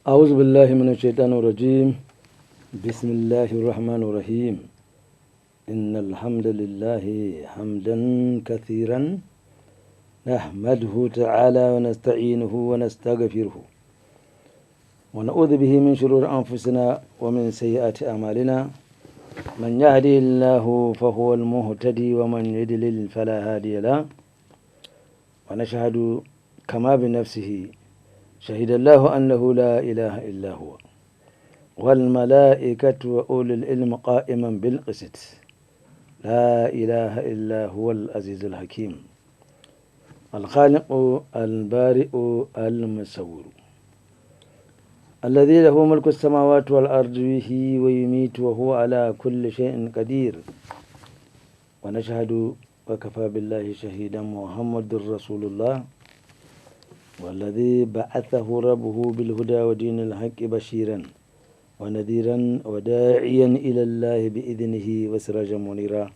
أعوذ بالله من الشيطان الرجيم. بسم الله الرحمن الرحيم. إن الحمد لله حمدا كثيرا نحمده تعالى ونستعينه ونستغفره ونعوذ به من شرور أنفسنا ومن سيئات أعمالنا. من يهدي الله فهو المهتدي ومن يضلل فلا هادي له. ونشهد كما بنفسه شهد الله أنه لا إله إلا هو والملائكة وأولي العلم قائما بالقسط. لا إله إلا هو العزيز الحكيم الخالق البارئ المصور الذي له ملك السماوات والأرض يحيي ويميت وهو على كل شيء قدير. ونشهد وكفى بالله شهيدا محمد رسول الله والذي بعثه ربه بالهدى ودين الحق بشيرا ونذيرا وداعيا إلى الله بإذنه وسراجا منيرا.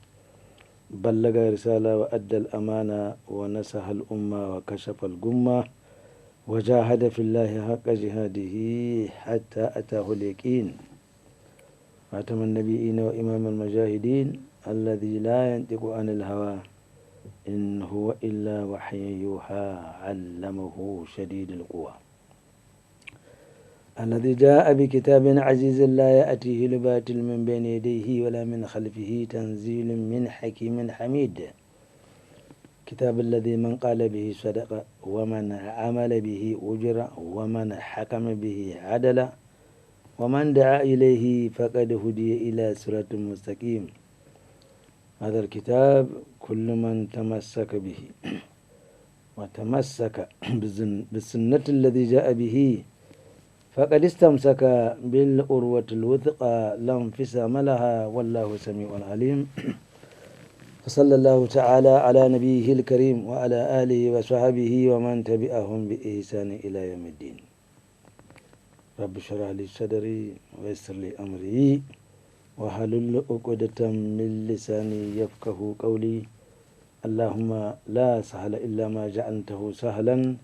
بلغ رسالة وأدى الأمانة ونصح الأمة وكشف الغمة وجاهد في الله حق جهاده حتى أتاه اليقين. خاتم النبيين وإمام المجاهدين الذي لا ينطق عن الهوى إن هو إلا وحي يوحى علمه شديد القوى الذي جاء بكتاب عزيز لا يأتيه الباطل من بين يديه ولا من خلفه تنزيل من حكيم حميد. كتاب الذي من قال به صدق ومن عمل به أجر ومن حكم به عدل ومن دعا إليه فقد هدي إلى صراط مستقيم. هذا الكتاب كل من تمسك به وتمسك بالسنة الذي جاء به فقد استمسك بالعروة الوثقى لا انفصام لها والله سميع عليم. فصلى الله تعالى على نبيه الكريم وعلى آله وصحبه ومن تبعهم بإحسان إلى يوم الدين. رب اشرح لي صدري ويسر لي أمري وحلل عقدة من لساني يفقه قولي. اللهم لا سهل إلا ما جعلته سهلا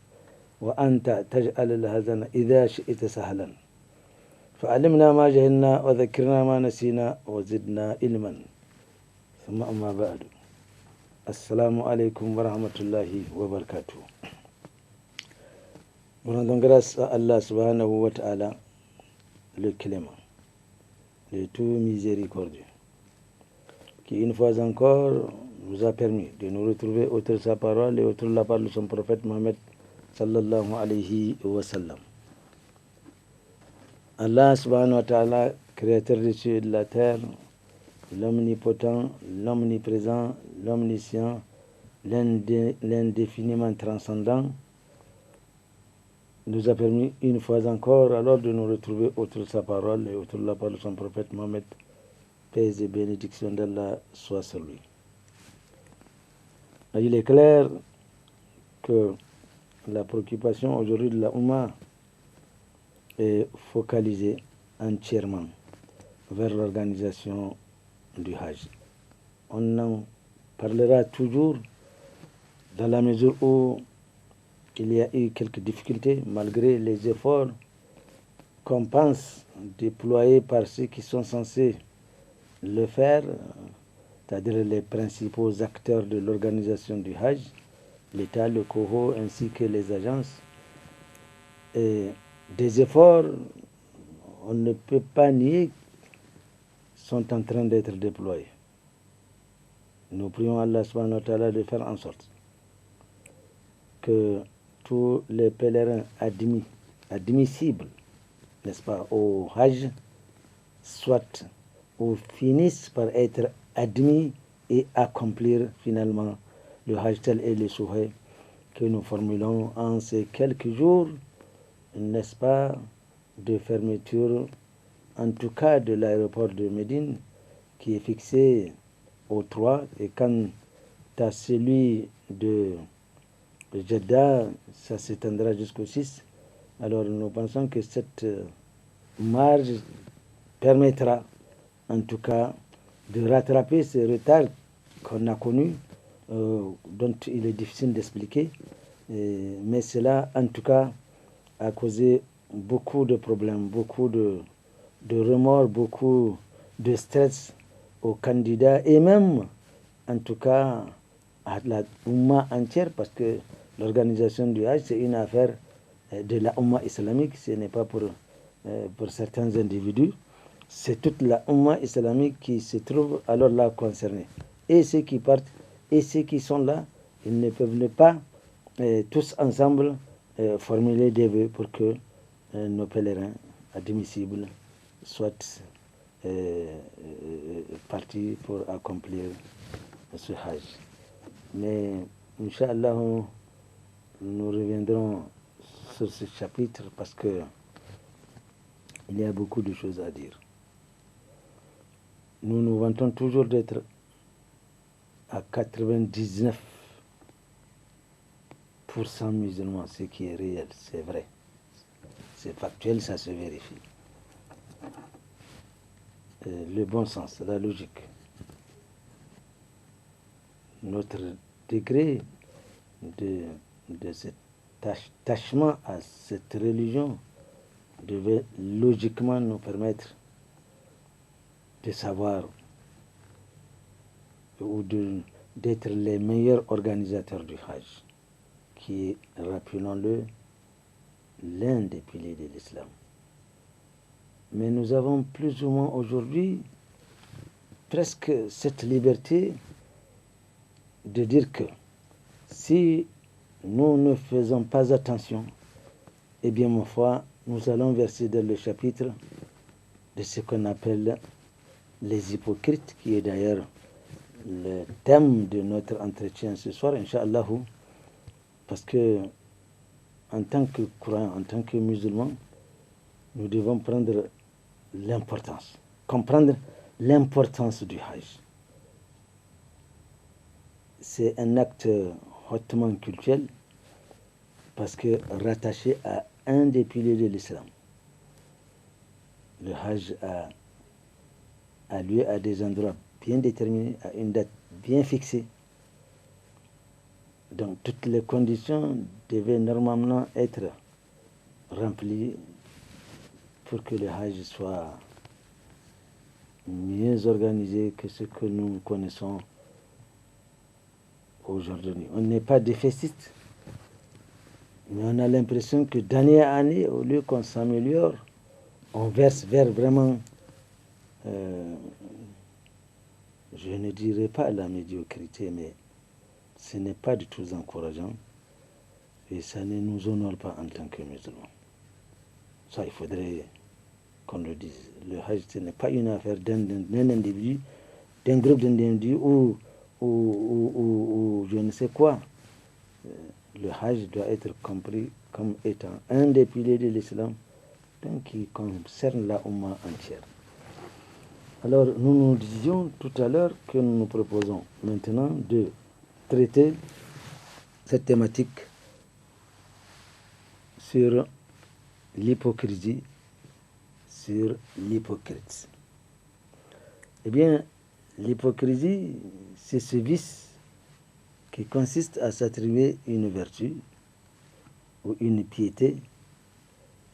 وأنت تجعل الحزن إذا شئت سهلا. فعلمنا ما جهلنا وذكرنا ما نسينا وزدنا علما. ثم أما بعد. السلام عليكم ورحمة الله وبركاته. Nous rendons grâce à Allah subhanahu wa ta'ala, le clément, le tout miséricordieux, qui une fois encore nous a permis de nous retrouver autour de sa parole et autour de la parole de son prophète Mohammed sallallahu alayhi wa sallam. Allah subhanahu wa ta'ala, créateur des cieux et de la terre, l'omnipotent, l'omniprésent, l'omniscient, l'indéfiniment transcendant, nous a permis une fois encore alors de nous retrouver autour de sa parole et autour de la parole de son prophète Mohammed, paix et bénédiction d'Allah soit sur lui. Il est clair que la préoccupation aujourd'hui de la Oumma est focalisée entièrement vers l'organisation du Hajj. On en parlera toujours dans la mesure où il y a eu quelques difficultés malgré les efforts qu'on pense déployer par ceux qui sont censés le faire, c'est-à-dire les principaux acteurs de l'organisation du Hajj, l'État, le COHO ainsi que les agences. Et des efforts, on ne peut pas nier, sont en train d'être déployés. Nous prions Allah subhanahu wa ta'ala de faire en sorte que tous les pèlerins admissibles, n'est-ce pas, au Hajj, soit ou finissent par être admis et accomplir finalement le Hajj tel est le souhait que nous formulons en ces quelques jours, n'est-ce pas, de fermeture, en tout cas de l'aéroport de Médine, qui est fixé au 3, et quant à celui de Jeddah, ça s'étendra jusqu'au 6. Alors nous pensons que cette marge permettra en tout cas de rattraper ce retard qu'on a connu, dont il est difficile d'expliquer, mais cela en tout cas a causé beaucoup de problèmes, beaucoup de remords, beaucoup de stress aux candidats et même, en tout cas, à la Oumma entière, parce que l'organisation du Hajj, c'est une affaire de la Oumma islamique, ce n'est pas pour certains individus, c'est toute la Oumma islamique qui se trouve alors là concernée. Et ceux qui partent, et ceux qui sont là, ils ne peuvent pas tous ensemble formuler des vœux pour que nos pèlerins admissibles soient partis pour accomplir ce Hajj. Mais, Inch'Allah, nous reviendrons sur ce chapitre parce que il y a beaucoup de choses à dire. Nous nous vantons toujours d'être à 99% musulmans, ce qui est réel, c'est vrai. C'est factuel, ça se vérifie. Le bon sens, la logique. Notre degré de cet attachement à cette religion devait logiquement nous permettre de savoir ou d'être les meilleurs organisateurs du Hajj, qui est, rappelons-le, l'un des piliers de l'islam. Mais nous avons plus ou moins aujourd'hui presque cette liberté de dire que si nous ne faisons pas attention, eh bien, ma foi, nous allons verser dans le chapitre de ce qu'on appelle les hypocrites, qui est d'ailleurs le thème de notre entretien ce soir, Inch'Allah, parce que en tant que croyants, en tant que musulmans, nous devons prendre l'importance, comprendre l'importance du Hajj. C'est un acte hautement cultuel parce que rattaché à un des piliers de l'islam. Le Hajj a lieu à des endroits bien déterminés, à une date bien fixée. Donc toutes les conditions devaient normalement être remplies pour que le Hajj soit mieux organisé que ce que nous connaissons aujourd'hui. On n'est pas défaitiste, mais on a l'impression que d'année à année, au lieu qu'on s'améliore, on verse vers vraiment, je ne dirais pas la médiocrité, mais ce n'est pas du tout encourageant et ça ne nous honore pas en tant que musulmans. Ça, il faudrait qu'on le dise. Le Hajj, ce n'est pas une affaire d'un individu, d'un groupe d'individus ou je ne sais quoi. Le Hajj doit être compris comme étant un des piliers de l'islam qui concerne la Oumma entière. Alors, nous nous disions tout à l'heure que nous nous proposons maintenant de traiter cette thématique sur l'hypocrisie, sur l'hypocrite. Eh bien, l'hypocrisie, c'est ce vice qui consiste à s'attribuer une vertu ou une piété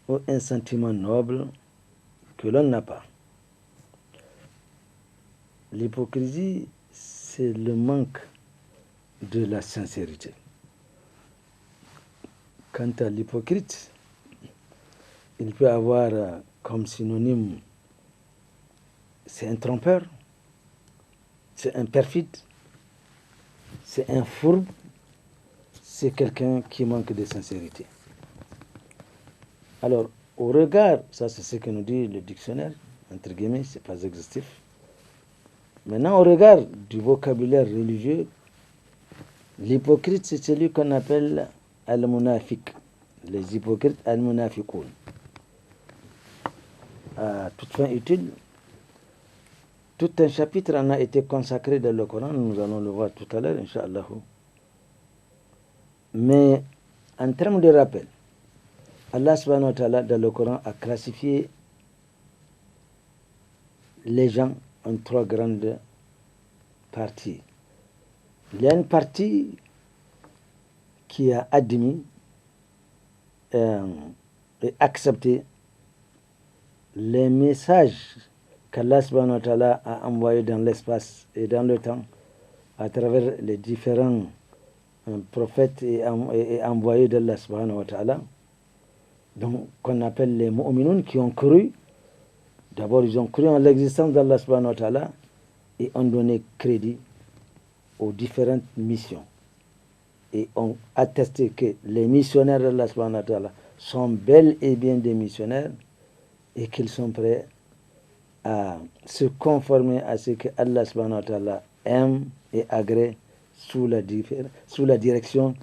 ou un sentiment noble que l'on n'a pas. L'hypocrisie, c'est le manque de la sincérité. Quant à l'hypocrite, il peut avoir comme synonyme, c'est un trompeur, c'est un perfide, c'est un fourbe, c'est quelqu'un qui manque de sincérité. Alors, au regard, ça c'est ce que nous dit le dictionnaire, entre guillemets, c'est pas exhaustif. Maintenant, au regard du vocabulaire religieux, l'hypocrite, c'est celui qu'on appelle al-munafiq. Les hypocrites, al-munafiqoun. À toute fin utile, tout un chapitre en a été consacré dans le Coran, nous allons le voir tout à l'heure, Inch'Allah. Mais en termes de rappel, Allah subhanahu wa ta'ala dans le Coran a classifié les gens en trois grandes parties. Il y a une partie qui a admis et accepter les messages qu'Allah subhanahu wa ta'ala a envoyés dans l'espace et dans le temps à travers les différents prophètes et envoyés d'Allah subhanahu wa ta'ala, donc qu'on appelle les mu'minun, qui ont cru. D'abord, ils ont cru en l'existence d'Allah subhanahu wa ta'ala et ont donné crédit aux différentes missions. Et ont attesté que les missionnaires d'Allah subhanahu wa ta'ala sont bel et bien des missionnaires et qu'ils sont prêts à se conformer à ce que Allah subhanahu wa ta'ala aime et agrée sous la direction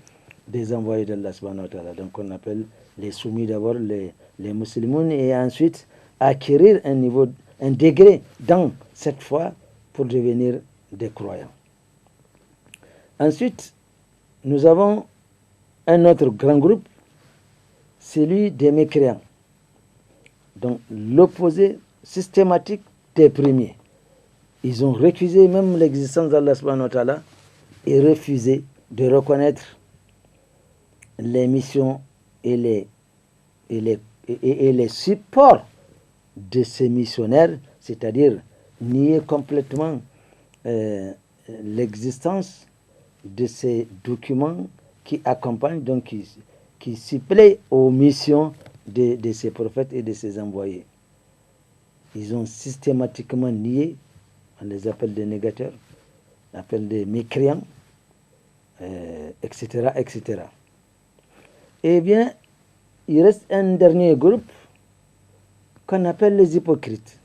des envoyés d'Allah subhanahu wa ta'ala. Donc on appelle les soumis d'abord les musulmans et ensuite acquérir un degré dans cette foi pour devenir des croyants. Ensuite, nous avons un autre grand groupe, celui des mécréants. Donc l'opposé systématique des premiers. Ils ont refusé même l'existence d'Allah subhanahu wa ta'ala et refusé de reconnaître les missions et les supports de ces missionnaires, c'est-à-dire nier complètement l'existence de ces documents qui accompagnent, donc qui suppléent aux missions de ces prophètes et de ces envoyés. Ils ont systématiquement nié, on les appelle des négateurs, on appelle des mécréants, etc., etc. Eh bien, il reste un dernier groupe qu'on appelle les hypocrites,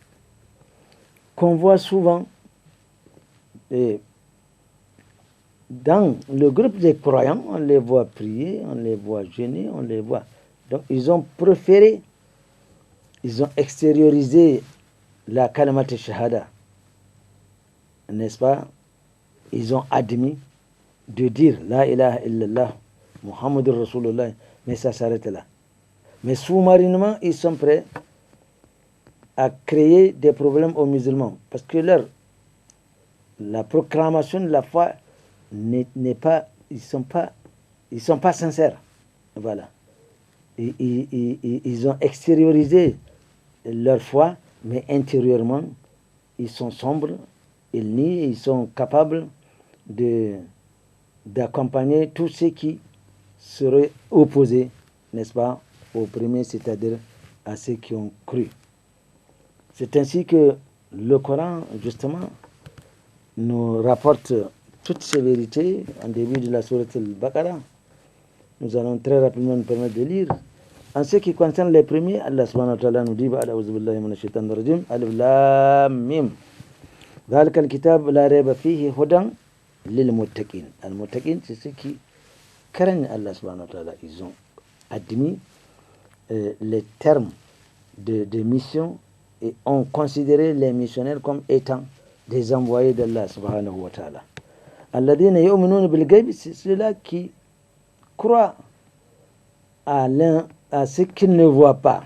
qu'on voit souvent dans le groupe des croyants. On les voit prier, on les voit jeûner, on les voit. Donc, ils ont préféré, ils ont extériorisé la kalimat shahada, n'est-ce pas? Ils ont admis de dire la ilaha illallah, Muhammadur Rasulullah, mais ça s'arrête là. Mais sous-marinement, ils sont prêts à créer des problèmes aux musulmans, parce que la proclamation de la foi n'est pas, ils sont pas sincères. Voilà. Ils ont extériorisé leur foi, mais intérieurement, ils sont sombres, ils nient, ils sont capables d'accompagner tous ceux qui seraient opposés, n'est-ce pas, aux premiers, c'est-à-dire à ceux qui ont cru. C'est ainsi que le Coran, justement, nous rapporte toutes ces vérités en début de la sourate al-Baqarah. Nous allons très rapidement nous permettre de lire. En ce qui concerne les premiers, Allah subhanahu wa ta'ala nous dit A'udhu billahi minash shaitanir rajim, Alif Lam Mim. Dhalika al-kitab la rayba fihi hudan lil muttaqin. Al-muttaqin, c'est ceux qui craignent Allah subhanahu wa ta'ala. Ils ont admis les termes de mission et ont considéré les missionnaires comme étant des envoyés d'Allah subhanahu wa ta'ala. Alladhina yu'minuna bil ghayb, c'est ceux-là qui croient à ce qu'ils ne voient pas.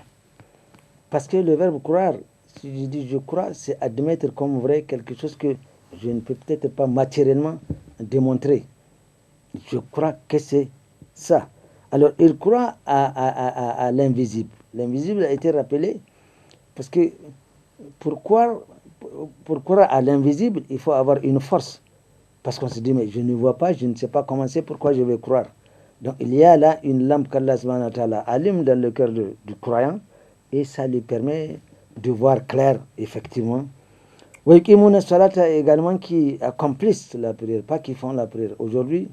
Parce que le verbe croire, si je dis je crois, c'est admettre comme vrai quelque chose que je ne peux peut-être pas matériellement démontrer. Je crois que c'est ça. Alors, il croit à l'invisible. L'invisible a été rappelé parce que pour croire à l'invisible, il faut avoir une force. Parce qu'on se dit, mais je ne vois pas, je ne sais pas comment c'est, pourquoi je vais croire. Donc, il y a là une lampe qu'Allah subhanahu wa ta'ala allume dans le cœur du croyant et ça lui permet de voir clair, effectivement. Wayqimuna salata également, qui accomplissent la prière, pas qui font la prière. Aujourd'hui,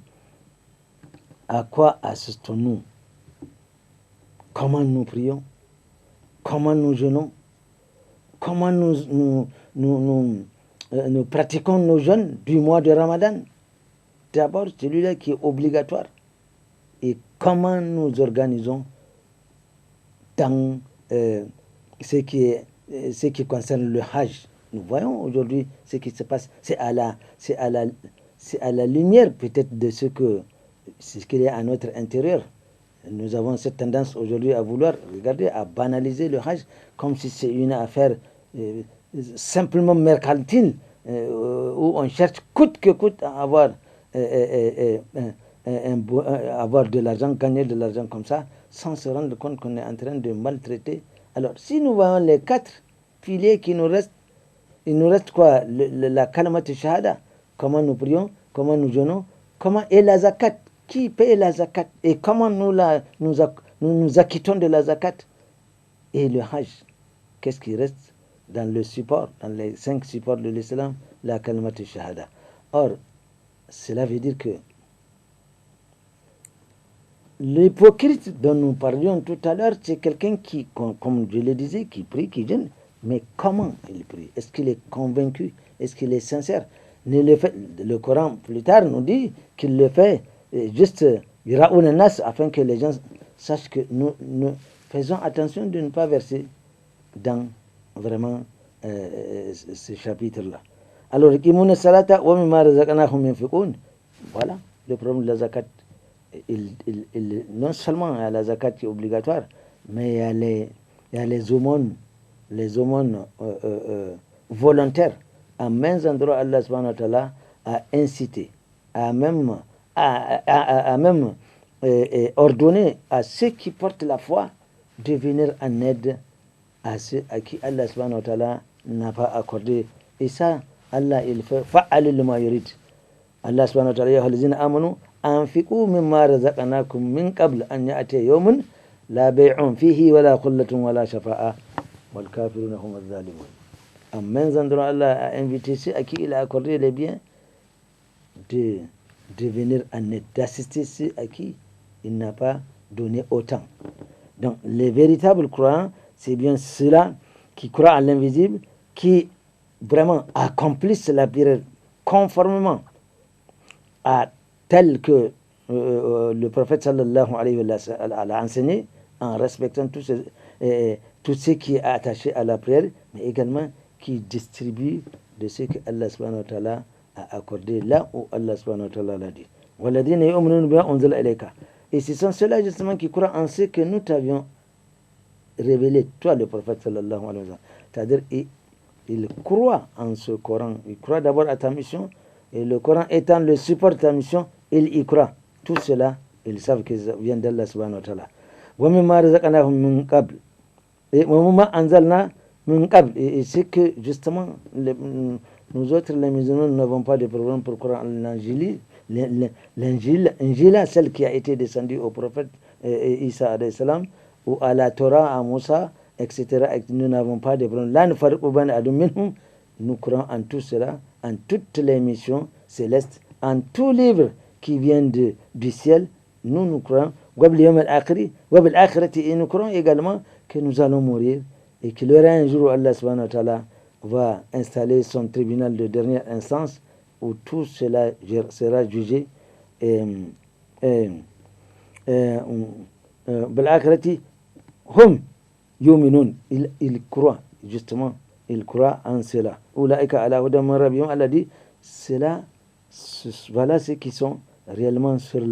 à quoi assistons-nous? Comment nous prions? Comment nous jeûnons? Comment nous pratiquons nos jeûnes du mois de Ramadan? D'abord, celui-là qui est obligatoire. Et comment nous organisons dans ce qui concerne le Hajj? Nous voyons aujourd'hui ce qui se passe. C'est à la lumière peut-être de ce qu'il y a à notre intérieur. Nous avons cette tendance aujourd'hui à vouloir regarder, à banaliser le Hajj comme si c'est une affaire simplement mercantile, où on cherche coûte que coûte à avoir de l'argent, gagner de l'argent comme ça, sans se rendre compte qu'on est en train de maltraiter. Alors, si nous voyons les 4 piliers qui nous restent, il nous reste quoi? La kalimat shahada. Comment nous prions, comment nous jeûnons, comment et la zakat. Qui paye la zakat et comment nous acquittons de la zakat. Et le hajj, qu'est-ce qui reste dans le support, dans les 5 supports de l'islam? La kalimat shahada. Or, cela veut dire que l'hypocrite dont nous parlions tout à l'heure, c'est quelqu'un qui, comme je le disais, qui prie, qui jeûne. Mais comment il prie? Est-ce qu'il est convaincu? Est-ce qu'il est sincère? Le Coran, plus tard, nous dit qu'il le fait juste afin que les gens sachent que nous faisons attention de ne pas verser dans vraiment ce chapitre-là. Alors, voilà le problème de la zakat. Non seulement il y a la zakat qui est obligatoire, mais il y a les aumônes volontaires. À maints endroits, Allah subhanahu wa ta'ala a incité, a même ordonné à ceux qui portent la foi de venir en aide à ceux à qui Allah subhanahu wa ta'ala n'a pas accordé. Et ça, Allah il fait fa'alil lima yurid. Allah subhanahu wa ta'ala ya ayyuhallazina amanu anfiqu mimma razaqnakum min qabl an ya'tiya yawmun la bay'un fihi wala khullatun wala shafa'a wal kafiruna hum adh-dhalimun. En mains endroits, Allah a invité ceux à qui il a accordé les biens de venir en aide, d'assister ceux à qui il n'a pas donné autant. Donc, les véritables croyants, c'est bien ceux-là qui croient à l'invisible, qui vraiment accomplissent la prière conformément à tel que le prophète sallallahu alayhi wa sallam l'a enseigné, en respectant tout ce qui est attaché à la prière, mais également qui distribue de ce que Allah subhanahu wa ta'ala a accordé là où Allah subhanahu wa ta'ala l'a dit. Et ce sont ceux-là justement qui croient en ce que nous t'avions révélé, toi le prophète sallallahu alayhi wa sallam. C'est-à-dire, ils croient en ce Coran, ils croient d'abord à ta mission, et le Coran étant le support de ta mission, ils y croient. Tout cela, ils savent que ça vient d'Allah subhanahu wa ta'ala. Et c'est que justement, nous autres, les musulmans, nous n'avons pas de problème pour croire en l'Injil, celle qui a été descendue au prophète Isa alayhi salam, ou à la Torah, à Moussa, etc. Nous n'avons pas de problème. Là, nous croyons en tout cela, en toutes les missions célestes, en tout livre qui vient du ciel. Nous croyons. Et nous croyons également que nous allons mourir et qu'il y aura un jour où Allah subhanahu wa ta'ala va installer son tribunal de dernière instance où tout cela sera jugé. Ils croient, justement, ils croient en cela. Allah dit, voilà ceux qui sont réellement sur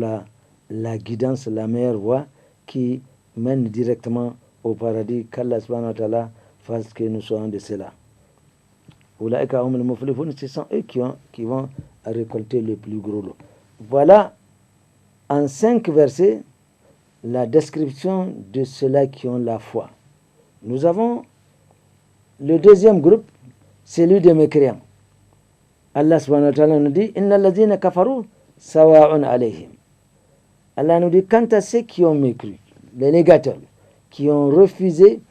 la guidance, la meilleure voie qui mène directement au paradis, qu'Allah subhanahu wa ta'ala fasse que nous soyons de cela. Ce sont eux qui vont récolter le plus gros lot. Voilà, en 5 versets, la description de ceux-là qui ont la foi. Nous avons le deuxième groupe, celui des mécréants. Allah subhanahu wa ta'ala nous dit, Inna allazina kafaru sawa'un alayhim. Allah nous dit, quant à ceux qui ont mécru, les négateurs, qui ont refusé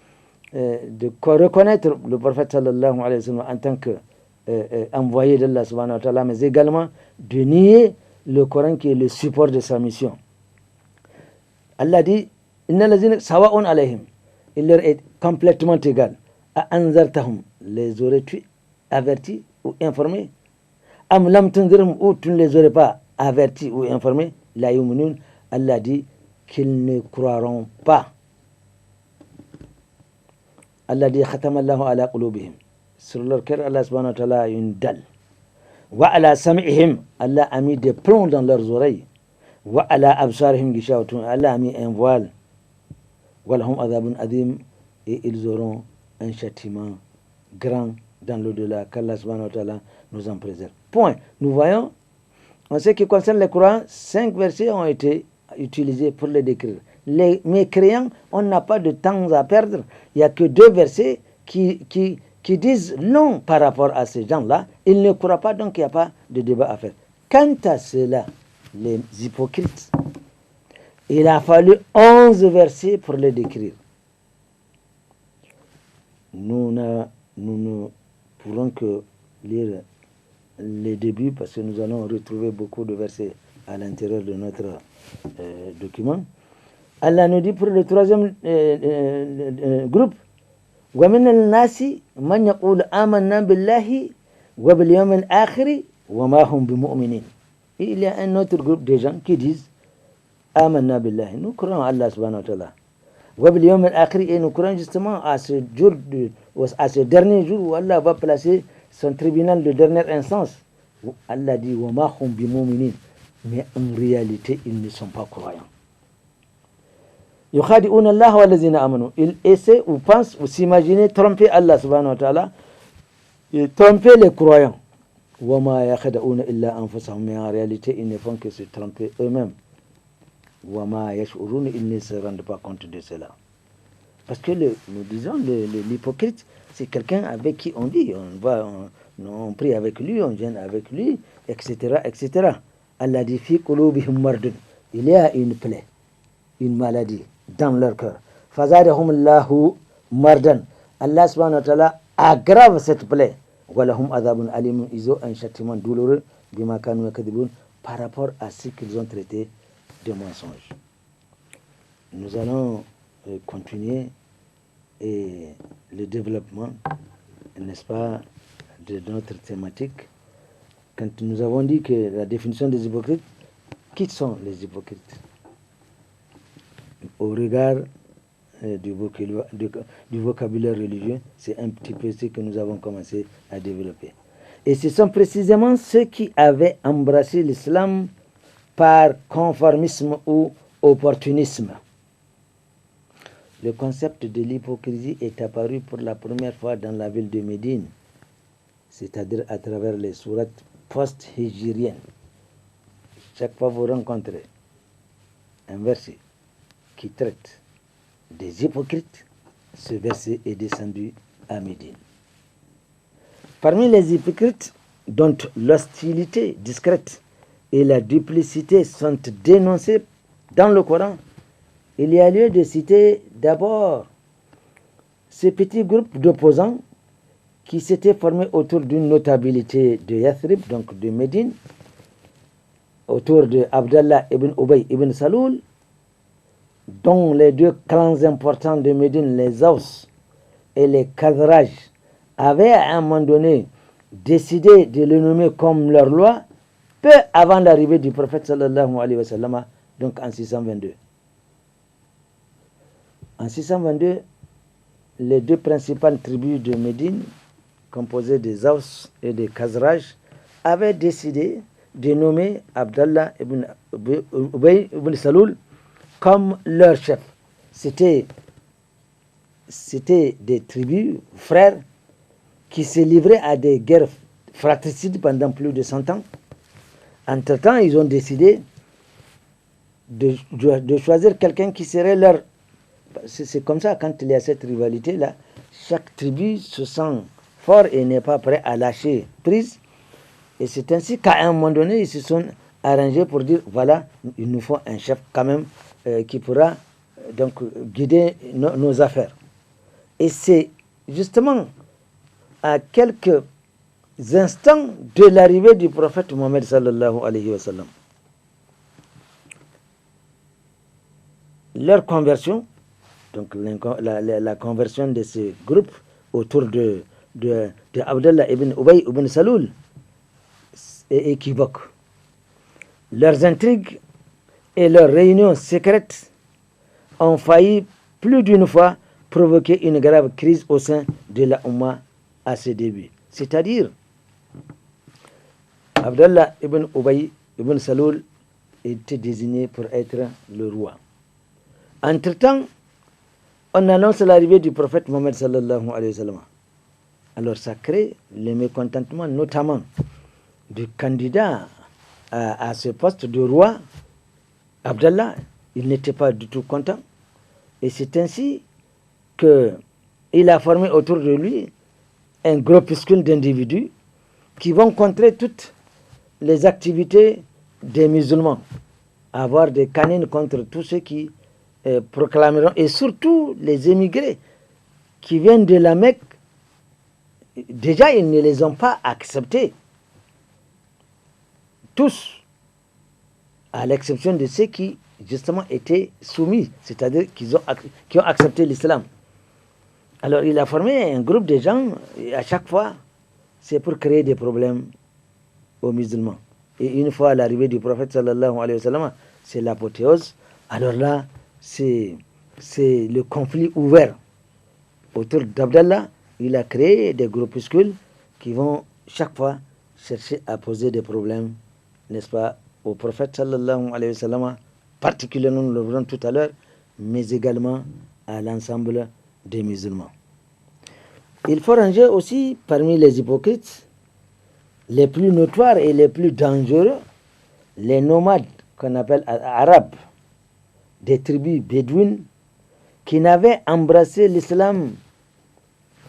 de reconnaître le prophète sallallahu alayhi wa sallam en tant qu'envoyé d'Allah subhanahu wa ta'ala, mais également de nier le Coran qui est le support de sa mission. Allah dit, Inna lazina sawa'un alayhim. Il leur est complètement égal. A anzartahum, les aurais-tu avertis ou informés? Am lam tunzirhum, ou tu ne les aurais pas avertis ou informés? La yu'minun, Allah dit qu'ils ne croiront pas. Allah dit khatamallahu ala qulubihim. Sur leur cœur, Allah subhanahu wa ta'ala a une dalle. Wa ala sam'ihim, Allah a mis des plombs dans leurs oreilles. Wa ala absarihim gishawatun, Allah a mis un voile. Wa lahum adhabun adim, et ils auront un châtiment grand dans l'au-delà, qu'Allah subhanahu wa ta'ala nous en préserve. Point. Nous voyons, en ce qui concerne les Coran, 5 versets ont été utilisés pour les décrire. les mécréants, on n'a pas de temps à perdre. Il n'y a que 2 versets qui disent non par rapport à ces gens-là. Ils ne croient pas, donc il n'y a pas de débat à faire. Quant à cela, les hypocrites, il a fallu 11 versets pour les décrire. Nous ne pourrons que lire les débuts parce que nous allons retrouver beaucoup de versets à l'intérieur de notre document. Allah nous dit pour le 3e groupe, وَمِنَ النَّاسِ مَنْ يَقُولُ آمَنَّا بِاللَّهِ وَبِالْيَوْمِ الْآخِرِ وَمَا هُمْ بِمُؤْمِنِينَ. Il y a un autre groupe de gens qui disent آمَنَّا بِاللَّهِ, nous croyons à Allah subhanahu wa ta'ala. وَبِالْيَوْمِ الْآخِرِ, et nous croyons justement à ce dernier jour où Allah va placer son tribunal de dernière instance. Allah dit وَمَا هُمْ بِمُؤْمِنِينَ, mais en réalité ils ne sont pas croyants. يخادعون الله والذين آمنوا, ils essaient ou pensent ou s'imaginent tromper Allah subhanahu wa ta'ala et tromper les croyants. وما يخدعون إلا أنفسهم, mais en réalité ils ne font que se tromper eux-mêmes. وما يشعرون, ils ne se rendent pas compte de cela. Parce que nous disons l'hypocrite, c'est quelqu'un avec qui on dit on prie avec lui, on gêne avec lui, etc., etc. Allah dit fi qulubihim mardun, il y a une plaie, une maladie dans leur cœur. Fazadahum Allahu mardan, Allah subhanahu wa ta'ala aggrave cette plaie. Walahum adhabun alim, ils ont un châtiment douloureux bima kanu yakdibun, par rapport à ce qu'ils ont traité de mensonges. Nous allons continuer et le développement, n'est-ce pas, de notre thématique. Quand nous avons dit que la définition des hypocrites, qui sont les hypocrites? Au regard du vocabulaire religieux, c'est un petit peu ce que nous avons commencé à développer. Et ce sont précisément ceux qui avaient embrassé l'islam par conformisme ou opportunisme. Le concept de l'hypocrisie est apparu pour la première fois dans la ville de Médine, c'est-à-dire à travers les sourates post-hijriennes. Chaque fois vous rencontrez un verset qui traite des hypocrites, ce verset est descendu à Médine. Parmi les hypocrites dont l'hostilité discrète et la duplicité sont dénoncées dans le Coran, il y a lieu de citer d'abord ce petit groupe d'opposants qui s'était formé autour d'une notabilité de Yathrib, donc de Médine, autour de Abdallah ibn Ubay ibn Saloul, dont les 2 clans importants de Médine, les Aws et les Khazraj, avaient à un moment donné décidé de le nommer comme leur loi, peu avant l'arrivée du prophète sallallahu alayhi wa sallam, donc en 622. En 622, les 2 principales tribus de Médine, composées des Aws et des Khazraj, avaient décidé de nommer Abdallah ibn Ubay ibn Saloul comme leur chef. C'était des tribus, frères, qui se livraient à des guerres fratricides pendant plus de 100 ans. Entre-temps, ils ont décidé de choisir quelqu'un qui serait leur... C'est comme ça, quand il y a cette rivalité-là, chaque tribu se sent fort et n'est pas prêt à lâcher prise. Et c'est ainsi qu'à un moment donné, ils se sont arrangés pour dire, voilà, il nous faut un chef quand même qui pourra donc guider nos affaires. Et c'est justement à quelques instants de l'arrivée du prophète Mohammed sallallahu alayhi wa sallam, leur conversion, donc la conversion de ce groupe autour de Abdallah ibn Ubay ibn Saloul est équivoque. Leurs intrigues et leurs réunions secrètes ont failli plus d'une fois provoquer une grave crise au sein de la Ummah à ses débuts. C'est-à-dire, Abdallah ibn Ubay ibn Saloul était désigné pour être le roi. Entre-temps, on annonce l'arrivée du prophète Mohammed sallallahu alayhi wa sallam. Alors ça crée le mécontentement notamment du candidat à ce poste de roi, Abdallah, il n'était pas du tout content. Et c'est ainsi qu'il a formé autour de lui un groupuscule d'individus qui vont contrer toutes les activités des musulmans, avoir des canines contre tous ceux qui proclameront, et surtout les émigrés qui viennent de la Mecque. Déjà, ils ne les ont pas acceptés. Tous, à l'exception de ceux qui, justement, étaient soumis, c'est-à-dire qui ont accepté l'islam. Alors, il a formé un groupe de gens, et à chaque fois, c'est pour créer des problèmes aux musulmans. Et une fois l'arrivée du prophète, sallallahu alayhi wa sallam, c'est l'apothéose. Alors là, c'est le conflit ouvert. Autour d'Abdallah, il a créé des groupuscules qui vont chaque fois chercher à poser des problèmes, n'est-ce pas, au prophète sallallahu alayhi wa sallam, particulièrement, nous le verrons tout à l'heure, mais également à l'ensemble des musulmans. Il faut ranger aussi parmi les hypocrites les plus notoires et les plus dangereux, les nomades qu'on appelle arabes, des tribus bédouines qui n'avaient embrassé l'islam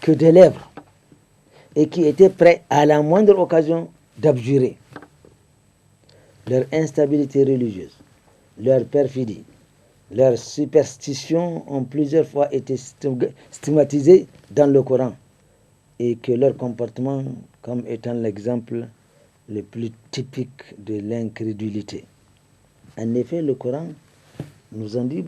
que des lèvres et qui étaient prêts à la moindre occasion d'abjurer. Leur instabilité religieuse, leur perfidie, leur superstition ont plusieurs fois été stigmatisées dans le Coran, et que leur comportement comme étant l'exemple le plus typique de l'incrédulité. En effet, le Coran nous en dit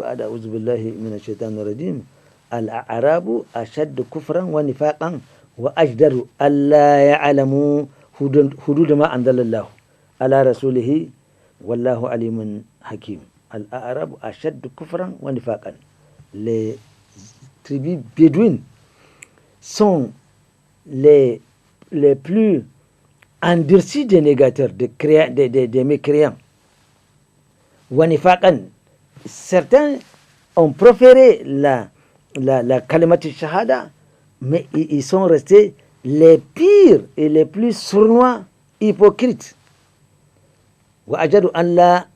Al-A'rabu ashaddu kufran wa nifaqan wa ajdaru alla ya'lamu hudud ma anzalallahu ala rasulihi wallahu alimun hakim. Al-A'rabu ashaddu kufran wa nifaqan. Les tribus bédouines sont les plus endurcis des négateurs, des mécréants. Wa nifaqan. Certains ont proféré la kalimatu shahada, mais ils sont restés les pires et les plus sournois hypocrites. Wa ajdaru an la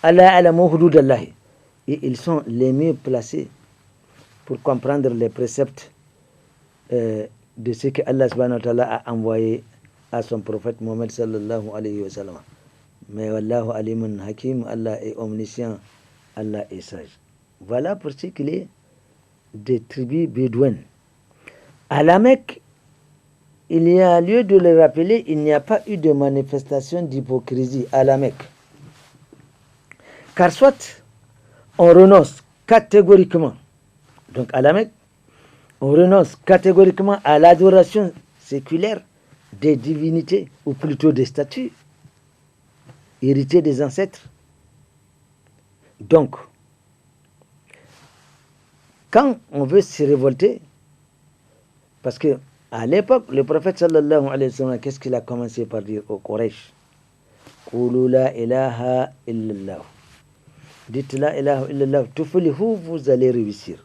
ya'lamu hududallahi. Et ils sont les mieux placés pour comprendre les préceptes de ce que Allah subhanahu wa ta'ala a envoyé à son prophète Mohammed sallallahu alayhi wa sallam. Mais wallahu alimun hakim, Allah est omniscient, Allah est sage. Voilà pour ce qu'il est des tribus bédouines. À la Mecque, il y a lieu de le rappeler, il n'y a pas eu de manifestation d'hypocrisie à la Mecque. Car soit on renonce catégoriquement, donc à la Mecque, on renonce catégoriquement à l'adoration séculaire des divinités, ou plutôt des statues, héritées des ancêtres. Donc, quand on veut se révolter, parce que à l'époque, le prophète sallallahu alayhi wa sallam, qu'est-ce qu'il a commencé par dire aux Quraysh? Qulu la ilaha illallah. Dites la ilaha illallah, tuflihu, vous allez réussir.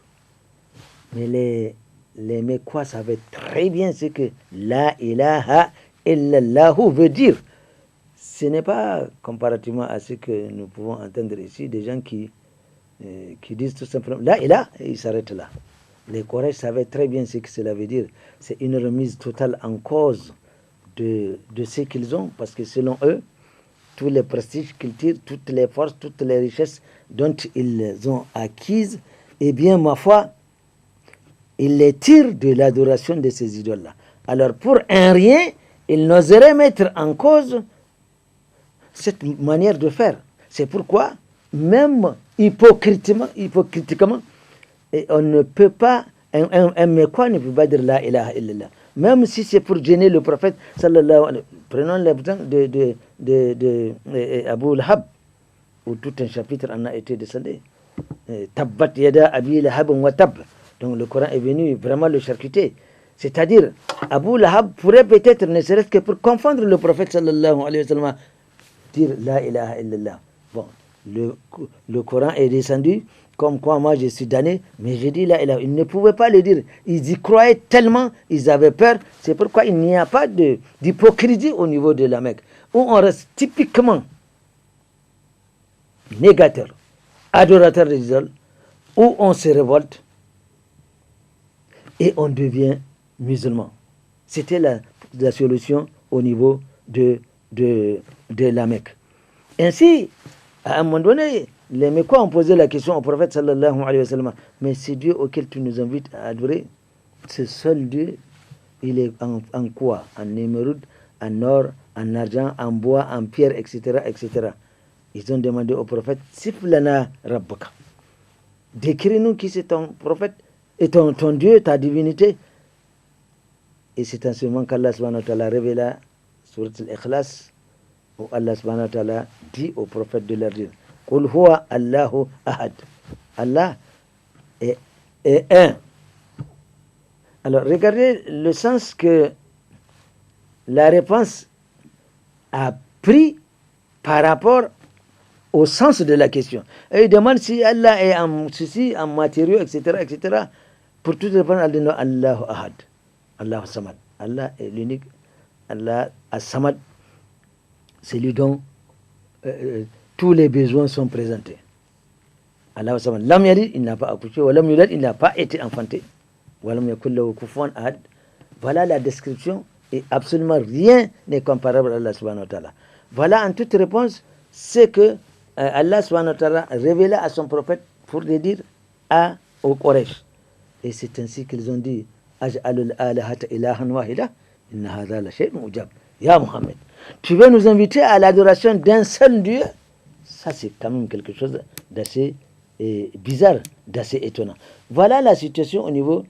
Mais les Mécois savaient très bien ce que la ilaha illallah veut dire. Ce n'est pas comparativement à ce que nous pouvons entendre ici, des gens qui disent tout simplement la ilaha, et ils s'arrêtent là. Les Quraysh savaient très bien ce que cela veut dire. C'est une remise totale en cause de ce qu'ils ont, parce que selon eux, tous les prestiges qu'ils tirent, toutes les forces, toutes les richesses dont ils ont acquises, eh bien, ma foi, ils les tirent de l'adoration de ces idoles-là. Alors, pour un rien, ils n'oseraient mettre en cause cette manière de faire. C'est pourquoi, même hypocritiquement, on ne peut pas, un Mécois ne peut pas dire la ilaha illallah. Même si c'est pour gêner le prophète, sallallahu alayhi wa sallam. Prenons l'exemple de Abu Lahab, où tout un chapitre en a été descendu. Tabbat yada abi lahab wa tab. Donc le Coran est venu vraiment le charcuter. C'est-à-dire, Abu Lahab pourrait peut-être, ne serait-ce que pour confondre le prophète sallallahu alayhi wa sallam, dire la ilaha illallah. Bon, le Coran est descendu, comme quoi moi je suis damné, mais je dis la ilaha. Ils ne pouvaient pas le dire. Ils y croyaient tellement, ils avaient peur. C'est pourquoi il n'y a pas d'hypocrisie au niveau de la Mecque. où on reste typiquement négateur, adorateur des idoles, où on se révolte et on devient musulman. C'était la solution au niveau de la Mecque. Ainsi, à un moment donné, les Mecquois ont posé la question au prophète sallallahu alayhi wa sallam, mais c'est Dieu auquel tu nous invites à adorer, ce seul Dieu, il est en quoi? En émeraude, en or, en argent, en bois, en pierre, etc., etc. Ils ont demandé au prophète, Siflana Rabbaka. Décris-nous qui c'est ton prophète et ton Dieu, ta divinité. Et c'est en ce moment qu'Allah subhanahu wa ta'ala révéla surat al-Ikhlas, où Allah subhanahu wa ta'ala dit au prophète de leur dire, Qul huwa Allahu ahad. Allah est un. Alors, regardez le sens que la réponse a pris par rapport au sens de la question. Et il demande si Allah est en ceci, en matériaux, etc., etc. Pour tout répondre, elle dit non, Allahu ahad. Allahu samad. Allah est l'unique. Allah as-samad. C'est lui dont tous les besoins sont présentés. Allahu samad. Lam yalid, il n'a pas accouché. Wa lam yulad, il n'a pas été enfanté. Wa lam yakul lahu kufuwan ahad. Voilà la description. Et absolument rien n'est comparable à Allah subhanahu wa ta'ala. Voilà en toute réponse ce que Allah subhanahu wa ta'ala révéla à son prophète pour le dire au Quraysh. Et c'est ainsi qu'ils ont dit Aj'alul alahata ilahan wahida inna hadha la shay'un ujab. Ya Muhammad, tu veux nous inviter à l'adoration d'un seul Dieu? Ça c'est quand même quelque chose d'assez bizarre, d'assez étonnant. Voilà la situation au niveau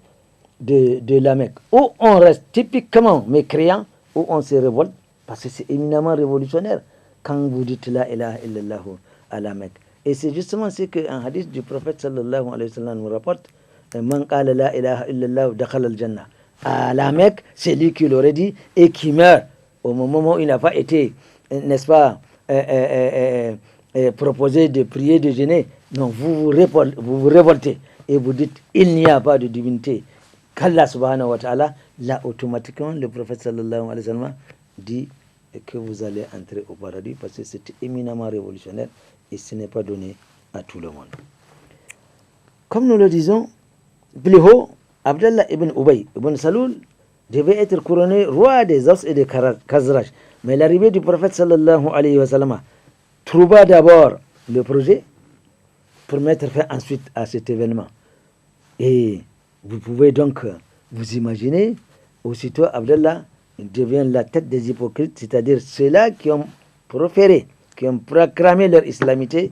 de la Mecque, où on reste typiquement mécréant, où on se révolte, parce que c'est éminemment révolutionnaire quand vous dites la ilaha illallah à la Mecque. Et c'est justement ce qu'un hadith du prophète sallallahu alayhi wa sallam nous rapporte, Man qala la ilaha illallah dakhala al-jannah. À la Mecque, c'est lui qui l'aurait dit et qui meurt au moment où il n'a pas été, n'est-ce pas, proposé de prier, de jeûner. Non, vous vous révoltez et vous dites il n'y a pas de divinité qu'Allah subhanahu wa ta'ala. Là, automatiquement, le prophète sallallahu alayhi wa sallam dit que vous allez entrer au paradis parce que c'est éminemment révolutionnaire et ce n'est pas donné à tout le monde. Comme nous le disons, plus haut, Abdallah ibn Ubay ibn Saloul devait être couronné roi des Aus et des Khazraj. Mais l'arrivée du prophète sallallahu alayhi wa sallam trouva d'abord le projet pour mettre fin ensuite à cet événement. Et vous pouvez donc vous imaginer, aussitôt Abdallah devient la tête des hypocrites, c'est-à-dire ceux-là qui ont proféré, qui ont proclamé leur islamité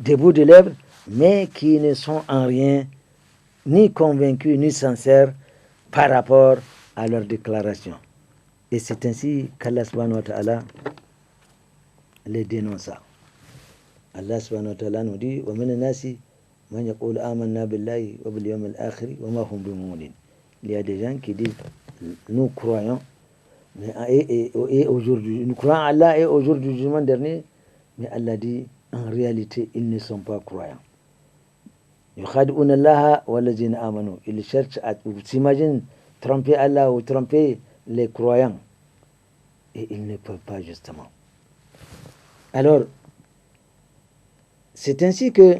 des bouts de lèvres, mais qui ne sont en rien ni convaincus ni sincères par rapport à leur déclaration. Et c'est ainsi qu'Allah subhanahu wa ta'ala les dénonça. Allah subhanahu wa ta'ala nous dit وَمِنَ النَّاسِ مَنْ يَقُولُ آمَنَّا بِاللَّهِ وَبِالْيَوْمِ الْآخِرِ وَمَا هُمْ بِمُؤْمِنِينَ. Il y a des gens qui disent nous croyons et aujourd'hui, nous croyons à Allah et au jour du jugement dernier, mais Allah dit en réalité ils ne sont pas croyants. يُخَادِعُونَ اللَّهَ وَالَّذِينَ آمَنُوا. Ils cherchent à s'imaginer tromper Allah ou tromper les croyants et ils ne peuvent pas justement. Alors c'est ainsi que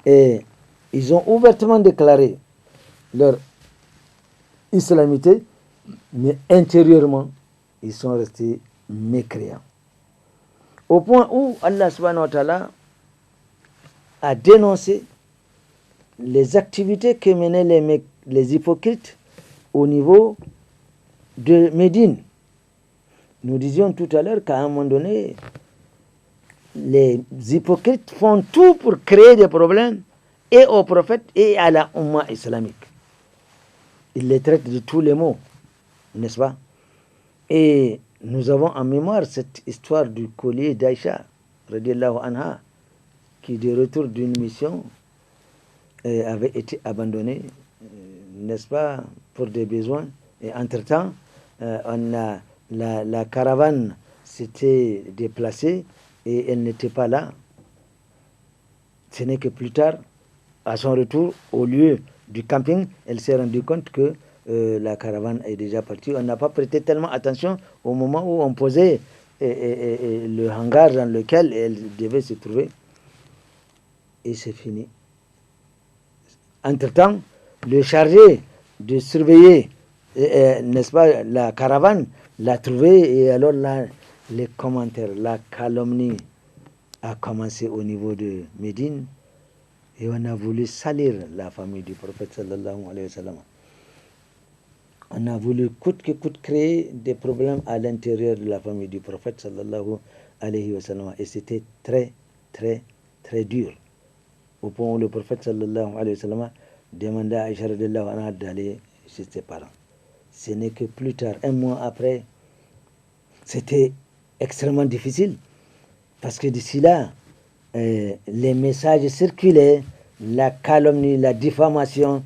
ils ont ouvertement déclaré leur islamité, mais intérieurement, ils sont restés mécréants. Au point où Allah subhanahu wa ta'ala a dénoncé les activités que menaient les hypocrites au niveau de Médine. Nous disions tout à l'heure qu'à un moment donné, les hypocrites font tout pour créer des problèmes et aux prophètes et à la Ummah islamique. Ils les traitent de tous les maux, n'est-ce pas? Et nous avons en mémoire cette histoire du collier d'Aïcha, radiallahu anha, qui de retour d'une mission avait été abandonné, n'est-ce pas, pour des besoins. Et entre-temps, la caravane s'était déplacée et elle n'était pas là. Ce n'est que plus tard, à son retour au lieu du camping, elle s'est rendue compte que la caravane est déjà partie. On n'a pas prêté tellement attention au moment où on posait le hangar dans lequel elle devait se trouver. Et c'est fini. Entre-temps, le chargé de surveiller, n'est-ce pas, la caravane l'a trouvé, et alors là, les commentaires, la calomnie a commencé au niveau de Médine, et on a voulu salir la famille du prophète sallallahu alayhi wa sallam. On a voulu coûte que coûte créer des problèmes à l'intérieur de la famille du prophète sallallahu alayhi wa sallam, et c'était très, très, très dur. Au point où le prophète sallallahu alayhi wa sallam demanda à Aïcha radiallahu anha d'aller chez ses parents. Ce n'est que plus tard, un mois après, c'était extrêmement difficile, parce que d'ici là, les messages circulaient, la calomnie, la diffamation,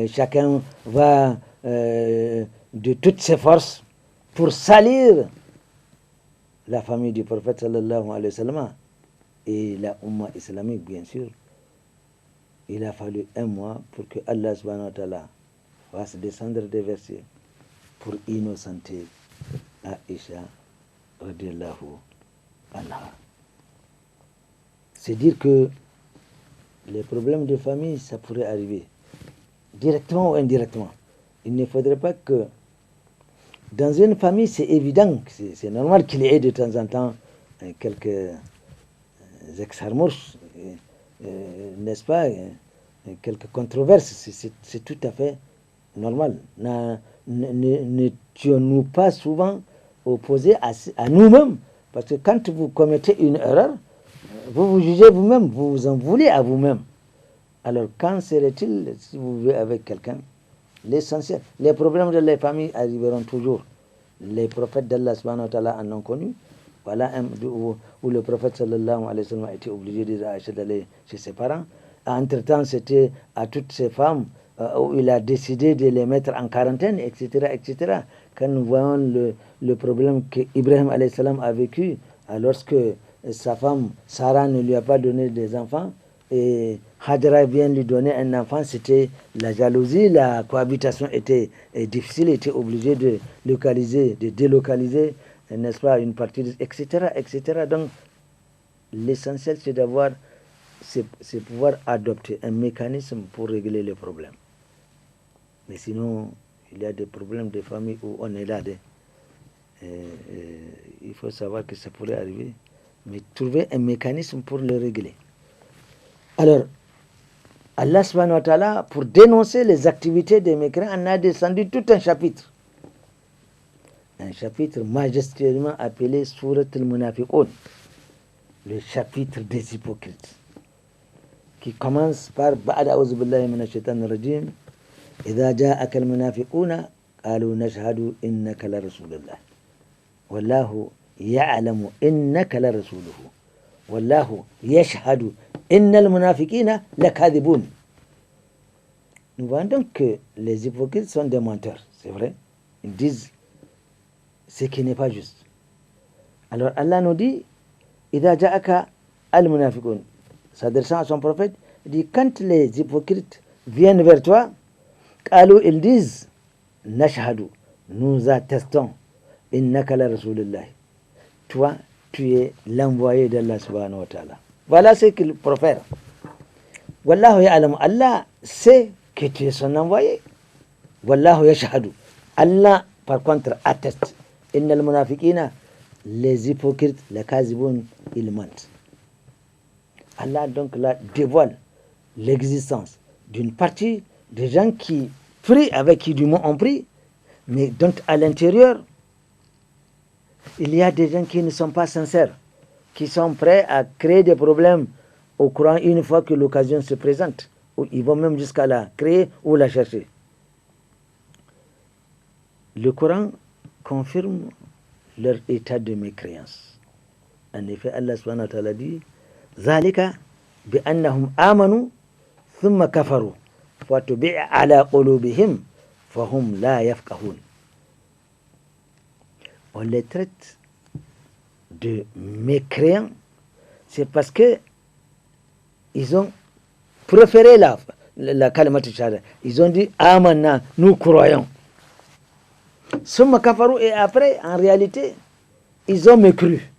chacun va de toutes ses forces pour salir la famille du prophète sallallahu alayhi wa sallam et la Ummah islamique, bien sûr. Il a fallu un mois pour que Allah subhanahu wa ta'ala fasse descendre des versets pour innocenter Aïcha radiallahu anha. C'est dire que les problèmes de famille, ça pourrait arriver directement ou indirectement. Il ne faudrait pas que dans une famille, c'est évident, c'est normal qu'il y ait de temps en temps quelques exarmouches, n'est-ce pas, quelques controverses, c'est tout à fait normal. N'étions-nous pas souvent opposés à nous-mêmes? Parce que quand vous commettez une erreur, vous vous jugez vous-même, vous vous en voulez à vous-même. Alors, quand serait-il si vous vivez avec quelqu'un? L'essentiel, les problèmes de la famille arriveront toujours. Les prophètes d'Allah subhanahu wa ta'ala en ont connu. Voilà où le prophète sallallahu alayhi wa sallam a été obligé d'aller chez ses parents. Entre-temps, c'était à toutes ces femmes où il a décidé de les mettre en quarantaine, etc., etc. Quand nous voyons le problème qu'Ibrahim alayhi salam a vécu, lorsque sa femme Sarah ne lui a pas donné des enfants, et Hajara vient lui donner un enfant, c'était la jalousie, la cohabitation était difficile, il était obligé de délocaliser, n'est-ce pas, une partie, etc., etc. Donc, l'essentiel, c'est pouvoir adopter un mécanisme pour régler les problèmes. Mais sinon, il y a des problèmes de famille où on est là. Il faut savoir que ça pourrait arriver, mais trouver un mécanisme pour le régler. Alors, Allah subhanahu wa ta'ala, pour dénoncer les activités des mécréants, en a descendu tout un chapitre. Un chapitre majestueusement appelé Surat al-Munafiqun, le chapitre des hypocrites, qui commence par Ba'ad a'udhu billahi minash shaitanir rajim, idha ja'aka al-munafiquna qalu nashhadu innaka la rasulullah wallahu ya'lamu innaka la rasuluhu wallahu yashhadu innal munafiqina lakadhibun. Nous voyons donc que les hypocrites sont des menteurs, c'est vrai. Ils disent ce qui n'est pas juste. Alors Allah nous dit, idha ja'aka al-munafiqun, s'adressant à son prophète, il dit, quand les hypocrites viennent vers toi, ils disent, nashhadu, nous attestons, innaka la rasulullah, toi tu es l'envoyé d'Allah subhanahu wa ta'ala. Voilà ce qu'ils profèrent. Wallahu ya'lamu, Allah sait que tu es son envoyé. Wallahu yashhadu, Allah par contre atteste. Innal munafiqina, les hypocrites, les kazibun, ils mentent. Allah donc là dévoile l'existence d'une partie des gens qui prient, avec qui du moins on prie, mais dont à l'intérieur, il y a des gens qui ne sont pas sincères, qui sont prêts à créer des problèmes au Coran une fois que l'occasion se présente. Ou ils vont même jusqu'à la créer ou la chercher. Le Coran confirme leur état de mécréance. En effet, Allah subhanahu wa ta'ala dit, ذَلِكَ بِأَنَّهُمْ آمَنُوا ثُمَّ كَفَرُوا فَتُبِعَ عَلَى قُلُوبِهِمْ فَهُمْ لَا يَفْقَهُونَ. On les traite de mécréants, c'est parce que ils ont préféré la kalimat shahada. Ils ont dit amanna, nous croyons. Summa kafaru, et après, en réalité, ils ont mécru.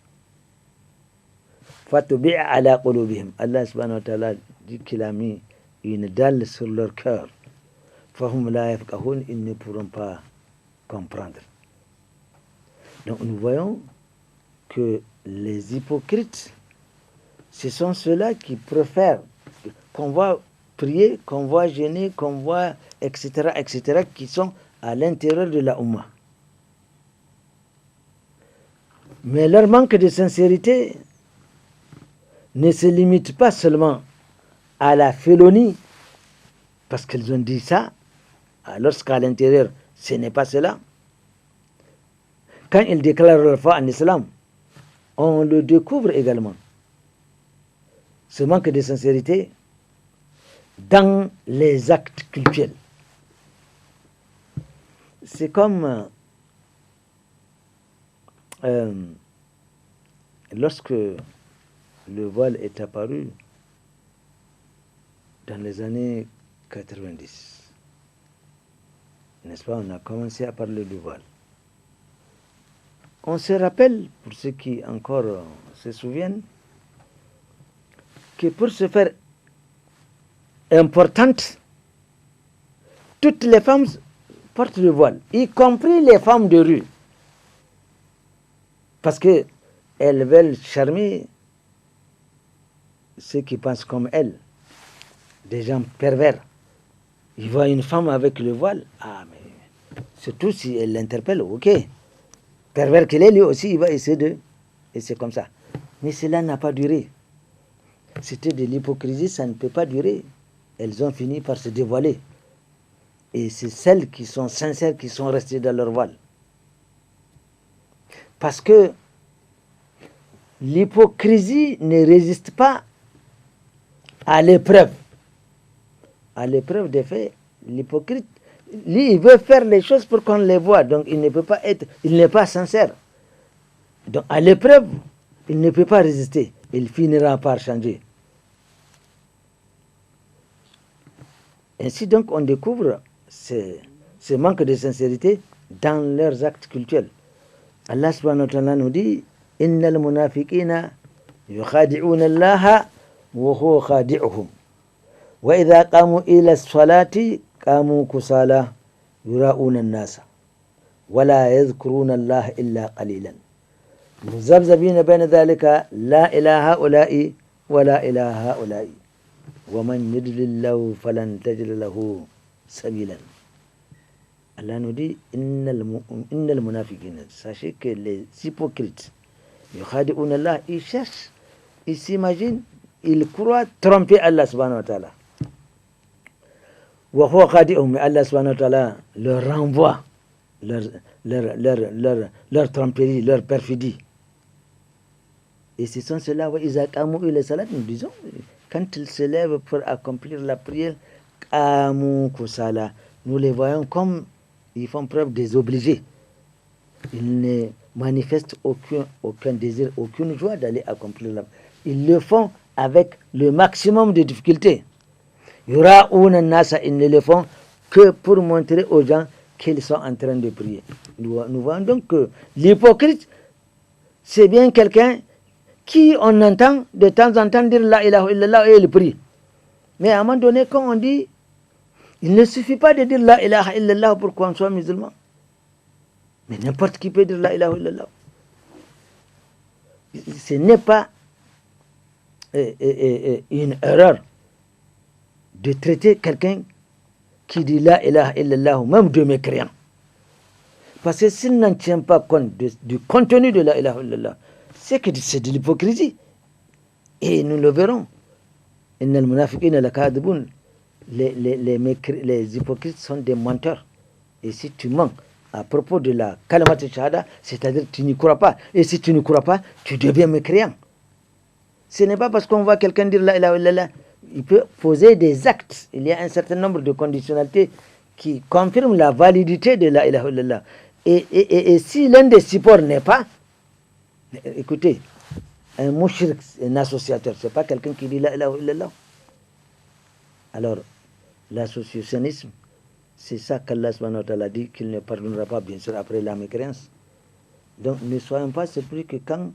Fatubi'a ala qulubihim. Allah subhanahu wa ta'ala dit qu'il a mis une dalle sur leur cœur. Fahum la yafqahun, ils ne pourront pas comprendre. Donc nous voyons que les hypocrites, ce sont ceux-là qui préfèrent qu'on voit prier, qu'on voit jeûner, qu'on voit, etc., qui sont à l'intérieur de la Ummah. Mais leur manque de sincérité ne se limite pas seulement à la félonie, parce qu'ils ont dit ça, lorsqu'à l'intérieur, ce n'est pas cela. Quand ils déclarent leur foi en islam, on le découvre également. Ce manque de sincérité dans les actes cultuels. C'est comme lorsque le voile est apparu dans les années 90. N'est-ce pas, on a commencé à parler du voile. On se rappelle, pour ceux qui encore se souviennent, que pour se faire importante, toutes les femmes portent le voile, y compris les femmes de rue. Parce qu'elles veulent charmer ceux qui pensent comme elles, des gens pervers. Ils voient une femme avec le voile, mais surtout si elle l'interpelle, ok. Pervers qu'il est, lui aussi, il va essayer de... Et c'est comme ça. Mais cela n'a pas duré. C'était de l'hypocrisie, ça ne peut pas durer. Elles ont fini par se dévoiler. Et c'est celles qui sont sincères qui sont restées dans leur voile. Parce que l'hypocrisie ne résiste pas à l'épreuve. À l'épreuve des faits, l'hypocrite, lui, il veut faire les choses pour qu'on les voit. Donc, il ne peut pas être, il n'est pas sincère. Donc, à l'épreuve, il ne peut pas résister. Il finira par changer. Ainsi donc, on découvre ce manque de sincérité dans leurs actes cultuels. Allah subhanahu wa ta'ala nous dit « Innal munafiqina yukhadi'una Allaha wa huwa khadi'uhum. Wa idha qamu ila as-salati qamu kusala yura'una an-nasa. Wa la yadhkuruna Allaha illa qalilan. Muzabzabina bayna dhalika la ilaha ha'ula'i wa la ilaha ha'ula'i. Wa man yudlillahu falan tajid lahu sabilan. » Allah nous dit innal munafiqina, sachez que les hypocrites, yukhadi'una Allah, ils cherchent, ils s'imaginent, ils croient tromper Allah subhanahu wa ta'ala. Wa huwa khadi'uhum, mais Allah subhanahu wa ta'ala leur renvoie leur tromperie, leur perfidie. Et ce sont ceux-là, wa iza qamu ila salat, nous disons, quand ils se lèvent pour accomplir la prière, qamu kusala, nous les voyons comme ils font preuve des obligés. Ils ne manifestent aucun désir, aucune joie d'aller accomplir la prière. Ils le font avec le maximum de difficultés. Yura'una nasa, ils ne le font que pour montrer aux gens qu'ils sont en train de prier. Nous voyons donc que l'hypocrite, c'est bien quelqu'un qui on entend de temps en temps dire la ilaha illallah et il prie. Mais à un moment donné, quand on dit, il ne suffit pas de dire la ilaha illallah pour qu'on soit musulman. Mais n'importe qui peut dire la ilaha illallah. Ce n'est pas une erreur de traiter quelqu'un qui dit la ilaha illallah, même de mécréant. Parce que s'il n'en tient pas compte du contenu de la ilaha illallah, c'est que c'est de l'hypocrisie. Et nous le verrons. Innal munafiqina lakadibun. Les hypocrites sont des menteurs. Et si tu mens à propos de la kalimat shahada, c'est-à-dire tu n'y crois pas. Et si tu ne crois pas, tu deviens mécréant. Ce n'est pas parce qu'on voit quelqu'un dire la ilaha illallah, il peut poser des actes. Il y a un certain nombre de conditionnalités qui confirment la validité de la ilaha illallah. Et si l'un des supports n'est pas, écoutez, un mouchrik, un associateur, c'est pas quelqu'un qui dit la ilaha illallah. Alors, l'associationnisme, C'est ça qu'Allah subhanahu wa ta'ala dit qu'il ne pardonnera pas, bien sûr, après la mécréance. Donc ne soyons pas surpris que quand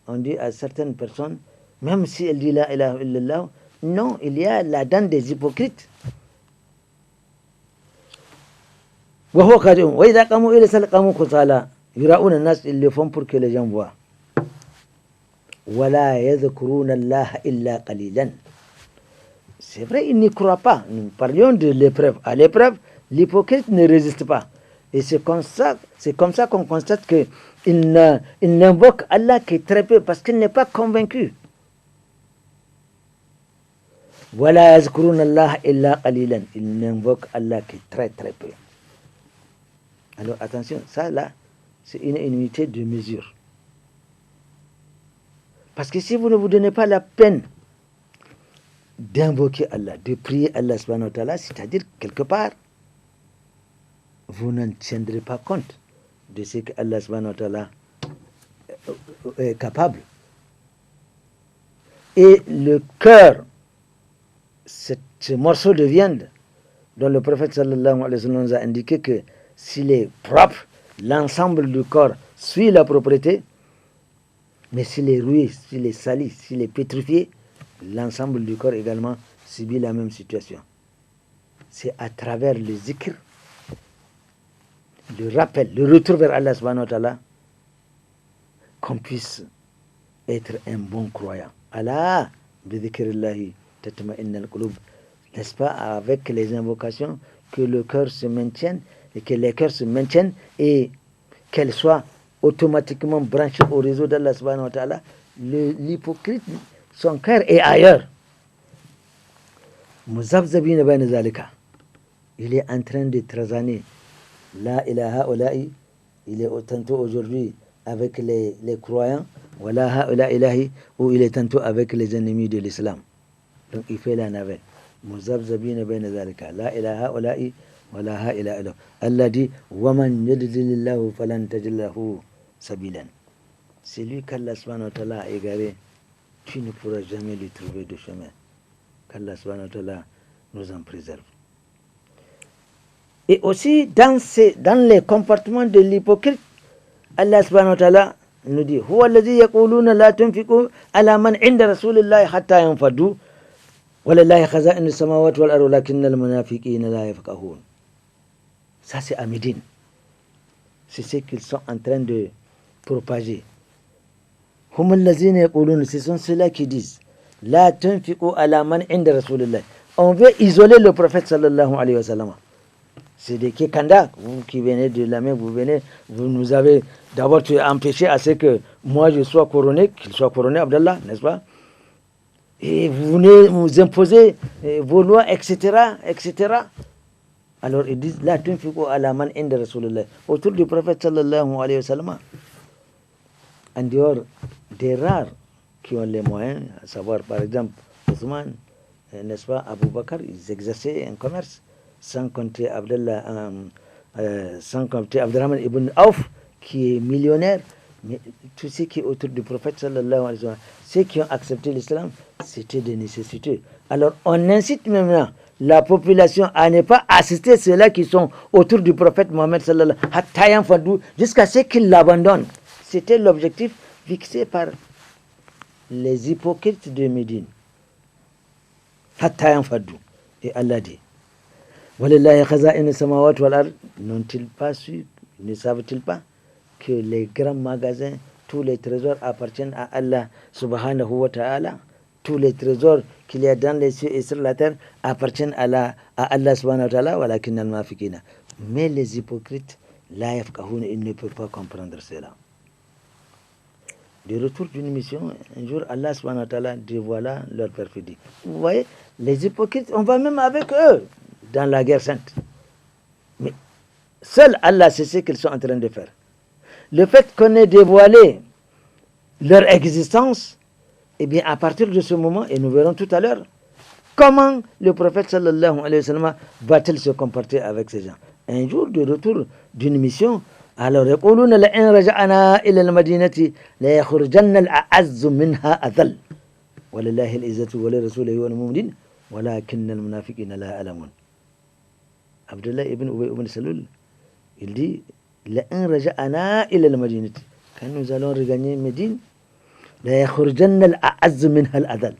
on dit à certaines personnes, même si elles disent la ilaha illallah, non, il y a la dent des hypocrites. Ils le font pour que les gens voient. C'est vrai, ils n'y croient pas. Nous parlions de l'épreuve. À l'épreuve, l'hypocrite ne résiste pas. Et c'est comme ça qu'on constate qu'il n'invoque Allah que très peu parce qu'il n'est pas convaincu. Voilà, il n'invoque Allah que très très peu. Alors attention, ça là, c'est une unité de mesure. Parce que si vous ne vous donnez pas la peine d'invoquer Allah, de prier Allah subhanahu wa ta'ala, c'est-à-dire quelque part, vous n'en tiendrez pas compte de ce que Allah subhanahu wa ta'ala est capable. Et le cœur, ce morceau de viande dont le prophète sallallahu alayhi wa sallam nous a indiqué que s'il est propre, l'ensemble du corps suit la propreté, mais s'il est rouillé, s'il est sali, s'il est pétrifié, l'ensemble du corps également subit la même situation. C'est à travers le zikr, le rappel, le retour vers Allah subhanahu wa ta'ala, qu'on puisse être un bon croyant. Allah, bi dhikrillahi tatma'innal qulub. N'est-ce pas, avec les invocations, que le cœur se maintienne et que les cœurs se maintiennent et qu'elles soient automatiquement branchées au réseau d'Allah subhanahu wa ta'ala. L'hypocrite, son cœur est ailleurs. Muzabzabina bayna zalika. Il est en train de trazaner. La ilaha ula'i. Il est tantôt aujourd'hui avec les croyants. Wala ha'ula ilahi. Ou il est tantôt avec les ennemis de l'islam. Donc il fait la navette. Muzabzabina bayna zalika. La ilaha ula'i. Wala ha'ula ilahi. Allah dit Waman yadlilillahu falan tajillahu sabilan. C'est lui qu'Allah subhanahu wa ta'ala a égaré. Tu ne pourras jamais lui trouver de chemin. Qu'Allah subhanahu wa ta'ala nous en préserve. Et aussi, dans les comportements de l'hypocrite, Allah subhanahu wa ta'ala nous dit Huwa alladhi yaquluna la tunfiqu ala man inda rasulillahi hatta yanfadu walillahi khaza'inu samawati wal ardi walakinnal munafiqina la yafqahun. Ça c'est à Médine. C'est ce qu'ils sont en train de propager. Hum allazina yaquluna, ce sont ceux-là qui disent la tunfiqu ala man inda rasulillahi. On veut isoler le prophète sallallahu alayhi wa sallam. C'est des Kekanda, vous qui venez de la mer, vous nous avez d'abord empêché à ce que moi je sois couronné, qu'il soit couronné, Abdallah, n'est-ce pas? Et vous venez nous imposer vos lois, etc., etc. Alors ils disent, la tunfiqu ala man inda rasulullah, autour du prophète sallallahu alayhi wa sallam, en dehors des rares qui ont les moyens, à savoir par exemple Othman, n'est-ce pas, Abu Bakr, ils exerçaient un commerce. Sans compter Abdurrahman ibn Auf, qui est millionnaire, mais tout ce qui est autour du prophète sallallahu alayhi wa sallam, ceux qui ont accepté l'islam, c'était des nécessités. Alors on incite maintenant la population à ne pas assister ceux-là qui sont autour du prophète Mohammed sallallahu alayhi wa sallam, jusqu'à ce qu'ils l'abandonnent. C'était l'objectif fixé par les hypocrites de Médine. Et Allah dit Walillahi khaza'inu samawati wal ard. N'ont-ils pas su, ne savent-ils pas que les grands magasins, tous les trésors appartiennent à Allah subhanahu wa ta'ala? Tous les trésors qu'il y a dans les cieux et sur la terre appartiennent à Allah subhanahu wa ta'ala, walakin al-mafiqina. Mais les hypocrites, la yafqahun, ils ne peuvent pas comprendre cela. Du retour d'une mission, un jour Allah subhanahu wa ta'ala dévoila leur perfidie. Vous voyez, les hypocrites, on va même avec eux dans la guerre sainte. Mais seul Allah sait ce qu'ils sont en train de faire. Le fait qu'on ait dévoilé leur existence, eh bien à partir de ce moment, et nous verrons tout à l'heure, comment le prophète sallallahu alayhi wa sallam va-t-il se comporter avec ces gens. Un jour de retour d'une mission, alors يقولون لئن رجعنا إلى المدينة ليخرجن الأعز منها أذل ولله العزة ولرسوله والمؤمنين ولكن المنافقين لا يعلمون. Abdullah ibn Ubay ibn Salul, il dit لَإِنْ رَجَعَنَا إِلَى الْمَدِينَةِ, quand nous allons regagner Médine, لَيَخْرُجَنَّ الْأَعَزُّ مِنْهَا الْأَذَلِ,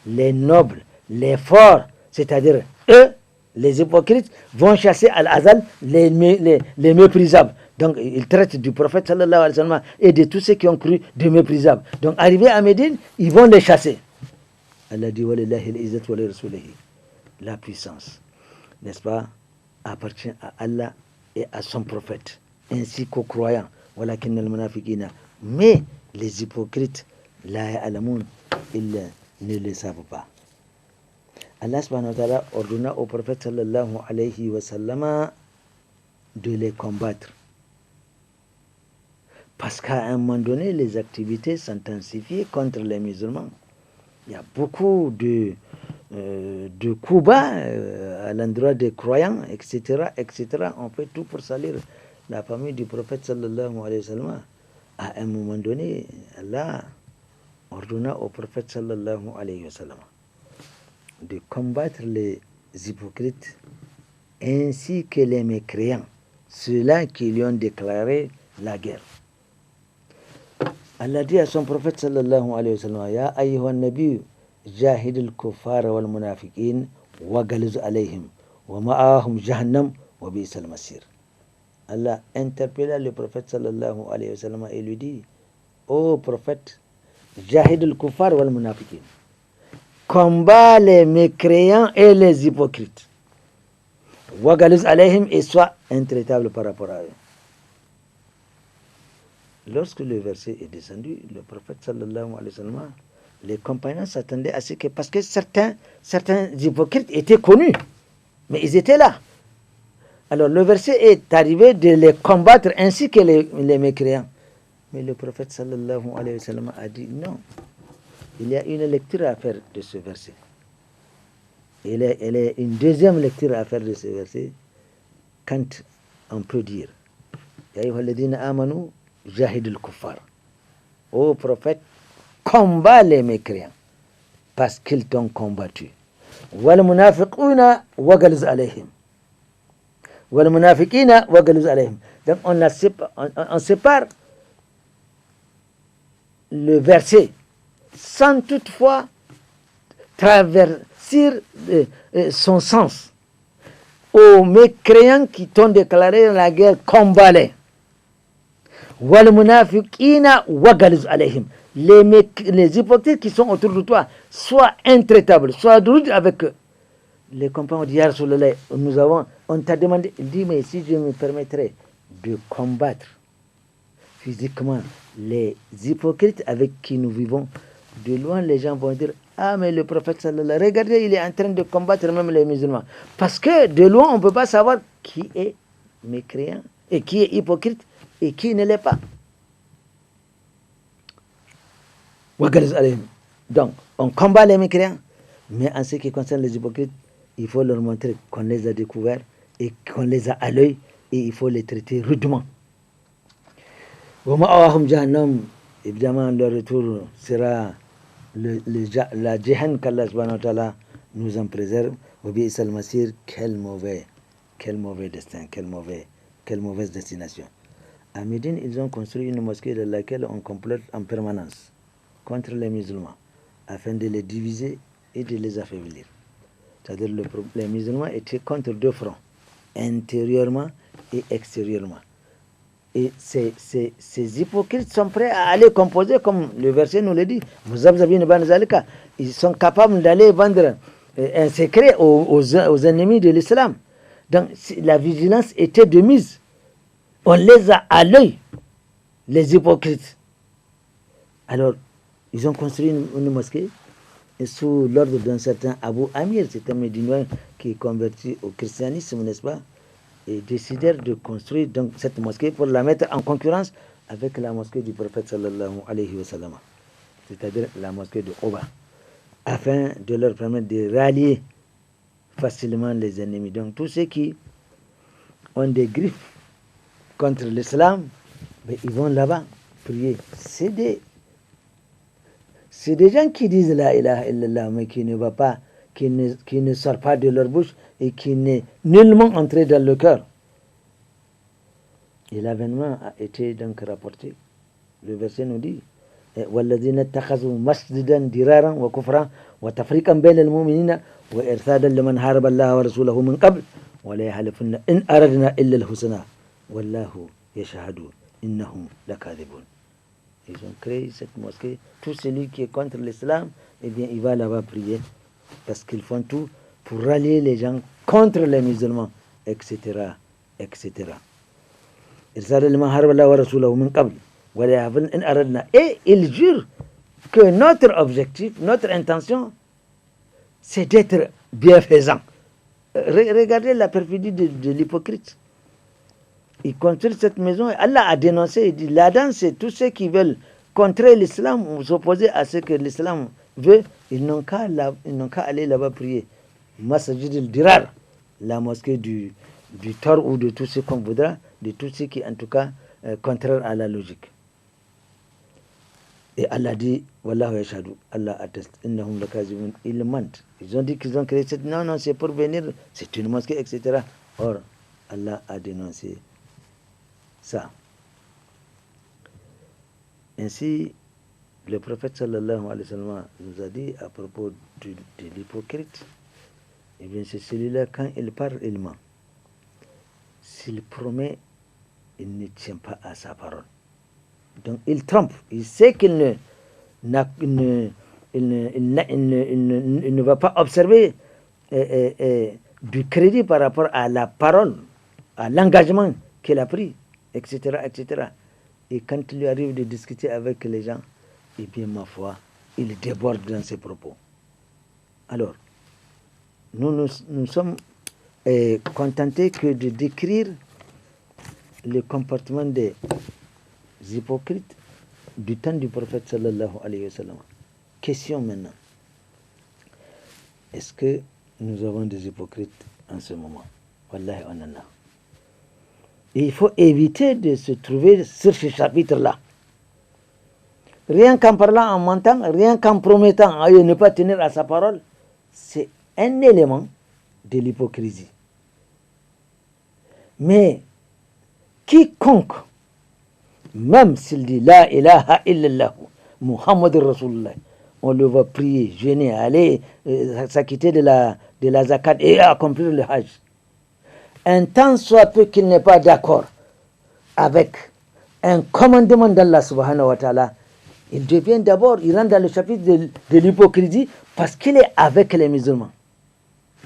les nobles, les forts, c'est-à-dire eux, les hypocrites, vont chasser Al-Azal, les méprisables. Donc, ils traitent du prophète sallallahu alayhi wa sallam et de tous ceux qui ont cru de méprisables. Donc, arrivés à Médine, ils vont les chasser. Allah dit وَلِلَّهِ الْعِزَّةُ وَلِرَسُولِهِ, la puissance, n'est-ce pas, appartient à Allah et à son prophète, ainsi qu'aux croyants. وَلَكِنَّ الْمُنَافِقِينَ, mais les hypocrites, la ya'lamoun, ils ne le savent pas. Allah subhanahu wa ta'ala ordonna au prophète sallallahu alayhi wa sallam de les combattre. Parce qu'à un moment donné, les activités s'intensifient contre les musulmans. Il y a beaucoup de coups bas à l'endroit des croyants, etc., etc. On fait tout pour salir la famille du prophète sallallahu alayhi wa sallam. À un moment donné, Allah ordonna au prophète sallallahu alayhi wa sallam de combattre les hypocrites ainsi que les mécréants, ceux-là qui lui ont déclaré la guerre. Allah dit à son prophète sallallahu alayhi wa sallam, Ya ayyuhan nabi, jahidul kuffar wal munafiqin wa galiz alayhim wa ma'ahum jahannam wa bi'sal masir. Allah interpella le prophète sallallahu alayhi wa sallam et lui dit, ô prophète, jahidul kuffar wal munafiqin, combat les mécréants et les hypocrites. Wa galiz alayhim, et sois intraitable par rapport à eux. Lorsque le verset est descendu, le prophète sallallahu alayhi wa sallam, les compagnons s'attendaient à ce que, parce que certains hypocrites étaient connus, mais ils étaient là. Alors le verset est arrivé de les combattre ainsi que les mécréants. Mais le prophète sallallahu alayhi wa sallam a dit non. Il y a une lecture à faire de ce verset. Il y a une deuxième lecture à faire de ce verset quand on peut dire Ya ayyuhalladhina amanu jahidul kuffar. Ô prophète, combat les mécréants parce qu'ils t'ont combattu. Wal munafiquna wagaliz alayhim. Wal munafiqina wagaliz alayhim. Donc on sépare le verset sans toutefois traverser son sens. Aux mécréants qui t'ont déclaré la guerre, combat-les. Wal munafiqina wagaliz alayhim. Les hypocrites qui sont autour de toi, sois intraitable, sois rude avec eux. Les compagnons disent, Ya Rasulallah, on t'a demandé, il dit, mais si je me permettrais de combattre physiquement les hypocrites avec qui nous vivons, de loin les gens vont dire, ah mais le prophète sallallahu, regardez, il est en train de combattre même les musulmans. Parce que de loin on ne peut pas savoir qui est mécréant et qui est hypocrite et qui ne l'est pas. Donc, on combat les mécréants, mais en ce qui concerne les hypocrites, il faut leur montrer qu'on les a découverts et qu'on les a à l'œil et il faut les traiter rudement. Évidemment, leur retour sera la Jahannam qu'Allah subhanahu wa ta'ala nous en préserve. Quel mauvais destin, quelle mauvaise destination. À Médine, ils ont construit une mosquée dans laquelle on complote en permanence contre les musulmans, afin de les diviser et de les affaiblir. C'est-à-dire les musulmans étaient contre deux fronts, intérieurement et extérieurement. Et ces hypocrites sont prêts à aller composer, comme le verset nous le dit. Ils sont capables d'aller vendre un secret aux ennemis de l'islam. Donc la vigilance était de mise. On les a à l'œil, les hypocrites. Alors, ils ont construit une mosquée et sous l'ordre d'un certain Abu Amir, c'est un Médinois qui est converti au christianisme, n'est-ce pas, et décidèrent de construire donc cette mosquée pour la mettre en concurrence avec la mosquée du prophète sallallahu alayhi wa sallam, c'est-à-dire la mosquée de Quba, afin de leur permettre de rallier facilement les ennemis. Donc tous ceux qui ont des griffes contre l'islam, mais ils vont là-bas prier. C'est des gens qui disent la ilaha illallah, mais qui ne vont pas qui ne sort pas de leur bouche et qui n'est nullement entré dans le cœur. Et l'avènement a été donc rapporté. Le verset nous dit وَالَّذِينَ اتَّخَذُوا مَسْجِدًا دِرَارًا وَكُفْرًا وَتَفْرِيقًا بَيْنَ الْمُؤْمِنِينَ وَإِرْصَادًا لِمَنْ حَارَبَ اللَّهَ وَرَسُولَهُ مِنْ قَبْلُ وَلَا يَحْلِفُنَّ إِنْ أَرَدْنَا إِلَّا الْحُسْنَى وَاللَّهُ يَشْهَدُ إِنَّهُمْ لَكَاذِبُونَ. Ils ont créé cette mosquée. Tout celui qui est contre l'islam, eh bien, il va là-bas prier. Parce qu'ils font tout pour rallier les gens contre les musulmans, etc. etc. Et ils jurent que notre objectif, notre intention, c'est d'être bienfaisant. Regardez la perfidie de l'hypocrite. Il construit cette maison et Allah a dénoncé, il dit, là-dedans, c'est tous ceux qui veulent contrer l'islam ou s'opposer à ce que l'islam veut, ils n'ont qu'à aller là-bas prier. Masjid al-Dirar, la mosquée du tort ou de tout ce qu'on voudra, de tout ce qui est en tout cas contraire à la logique. Et Allah dit, Wallahu yashhadu, Allah atteste, innahum lakazibun, ils mentent. Ils ont dit qu'ils ont créé cette, non, c'est pour venir, c'est une mosquée, etc. Or, Allah a dénoncé ça. Ainsi, le prophète sallallahu alayhi wa sallam nous a dit à propos de l'hypocrite, eh bien c'est celui-là, quand il parle, il ment. S'il promet, il ne tient pas à sa parole. Donc il trompe, il sait qu'il ne va pas observer du crédit par rapport à la parole, à l'engagement qu'il a pris, etc., etc. Et quand il lui arrive de discuter avec les gens, eh bien, ma foi, il déborde dans ses propos. Alors, nous sommes contentés que de décrire le comportement des hypocrites du temps du prophète sallallahu alayhi wa sallam. Question maintenant. Est-ce que nous avons des hypocrites en ce moment? Wallahi, on en a. Et il faut éviter de se trouver sur ce chapitre-là. Rien qu'en parlant, en mentant, rien qu'en promettant à ne pas tenir à sa parole, c'est un élément de l'hypocrisie. Mais quiconque, même s'il dit La ilaha illallah, Muhammad Rasulullah, on le va prier, jeûner, aller s'acquitter de la zakat et accomplir le hajj. Un tant soit peu qu'il n'est pas d'accord avec un commandement d'Allah subhanahu wa ta'ala, il devient d'abord, il rentre dans le chapitre de l'hypocrisie parce qu'il est avec les musulmans.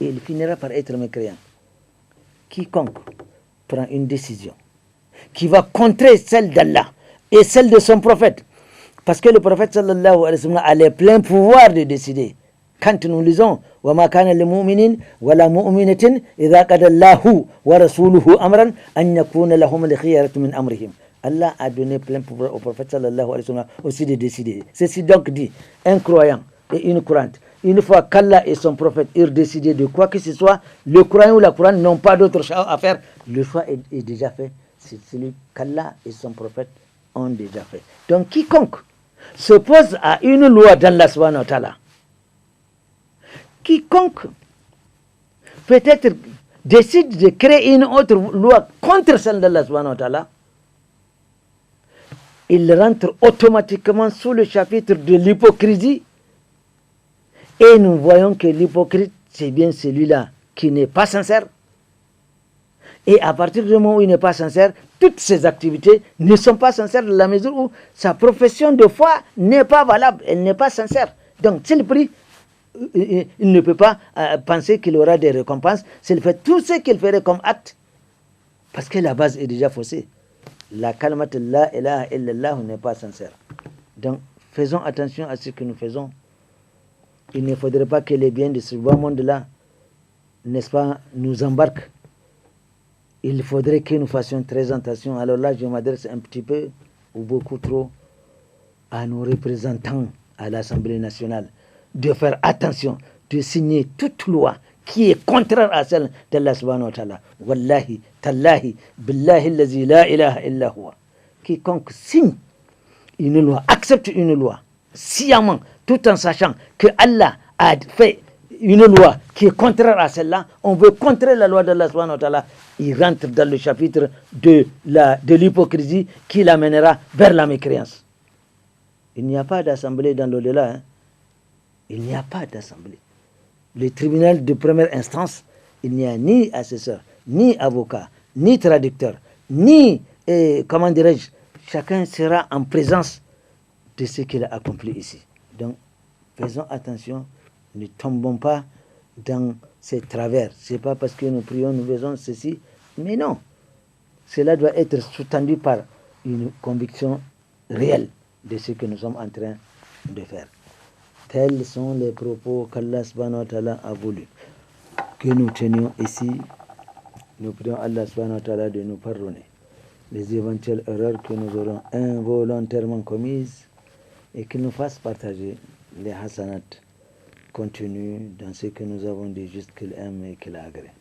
Et il finira par être mécréant. Quiconque prend une décision qui va contrer celle d'Allah et celle de son prophète, parce que le prophète sallallahu alayhi wa sallam a les pleins pouvoirs de décider. Quand nous lisons وَمَا كَانَ لِمُؤْمِنٍ وَلَا مُؤْمِنَةٍ إِذَا قَضَى اللَّهُ وَرَسُولُهُ أَمْرًا أَنْ يَكُونَ لَهُمُ الْخِيَرَةُ مِنْ أَمْرِهِمْ. Allah a donné plein pouvoir au prophète sallallahu alayhi wa sallam aussi de décider. Ceci donc dit, un croyant et une croyante, une fois qu'Allah et son prophète eurent décidé de quoi que ce soit, le croyant ou la croyante n'ont pas d'autre choix à faire. Le choix est déjà fait. C'est celui qu'Allah et son prophète ont déjà fait. Donc quiconque s'oppose à une loi d'Allah subhanahu wa ta'ala, quiconque peut-être décide de créer une autre loi contre celle d'Allah subhanahu wa ta'ala, il rentre automatiquement sous le chapitre de l'hypocrisie. Et nous voyons que l'hypocrite, c'est bien celui-là qui n'est pas sincère. Et à partir du moment où il n'est pas sincère, toutes ses activités ne sont pas sincères dans la mesure où sa profession de foi n'est pas valable, elle n'est pas sincère. Donc s'il prie, il ne peut pas penser qu'il aura des récompenses s'il fait tout ce qu'il ferait comme acte, parce que la base est déjà faussée. La kalmat la ilaha illallah n'est pas sincère. Donc faisons attention à ce que nous faisons. Il ne faudrait pas que les biens de ce bas monde-là, n'est-ce pas, nous embarquent. Il faudrait que nous fassions très attention. Alors là, je m'adresse un petit peu, ou beaucoup trop, à nos représentants à l'Assemblée nationale, de faire attention, de signer toute loi qui est contraire à celle d'Allah subhanahu wa ta'ala. Wallahi, tallahi, billahi allazi la ilaha illa huwa. Quiconque signe une loi, accepte une loi, sciemment, tout en sachant que Allah a fait une loi qui est contraire à celle-là, on veut contrer la loi d'Allah subhanahu wa ta'ala, il rentre dans le chapitre de l'hypocrisie qui l'amènera vers la mécréance. Il n'y a pas d'assemblée dans l'au-delà. Hein. Il n'y a pas d'assemblée. Le tribunal de première instance, il n'y a ni assesseur, ni avocat, ni traducteur, ni, comment dirais-je, chacun sera en présence de ce qu'il a accompli ici. Donc, faisons attention, ne tombons pas dans ces travers. Ce n'est pas parce que nous prions, nous faisons ceci, mais non. Cela doit être sous-tendu par une conviction réelle de ce que nous sommes en train de faire. Tels sont les propos qu'Allah subhanahu wa ta'ala a voulu que nous tenions ici. Nous prions Allah subhanahu wa ta'ala de nous pardonner les éventuelles erreurs que nous aurons involontairement commises et qu'il nous fasse partager les hasanat contenus dans ce que nous avons dit juste qu'il aime et qu'il agrée.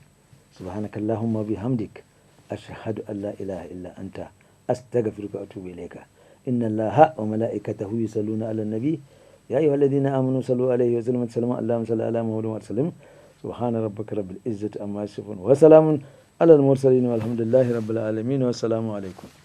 Subhanakallahumma bihamdik ashhadu an la ilaha illa anta astaghfiruka wa atubu ilayka. Inna Allaha wa malaikatahu yusalluna ala nabi يا أيها الذين آمنوا صلوا عليه وسلموا تسليما اللهم صل على محمد وسلم سبحان ربك رب العزة عما يصفون وسلام على المرسلين والحمد لله رب العالمين والسلام عليكم.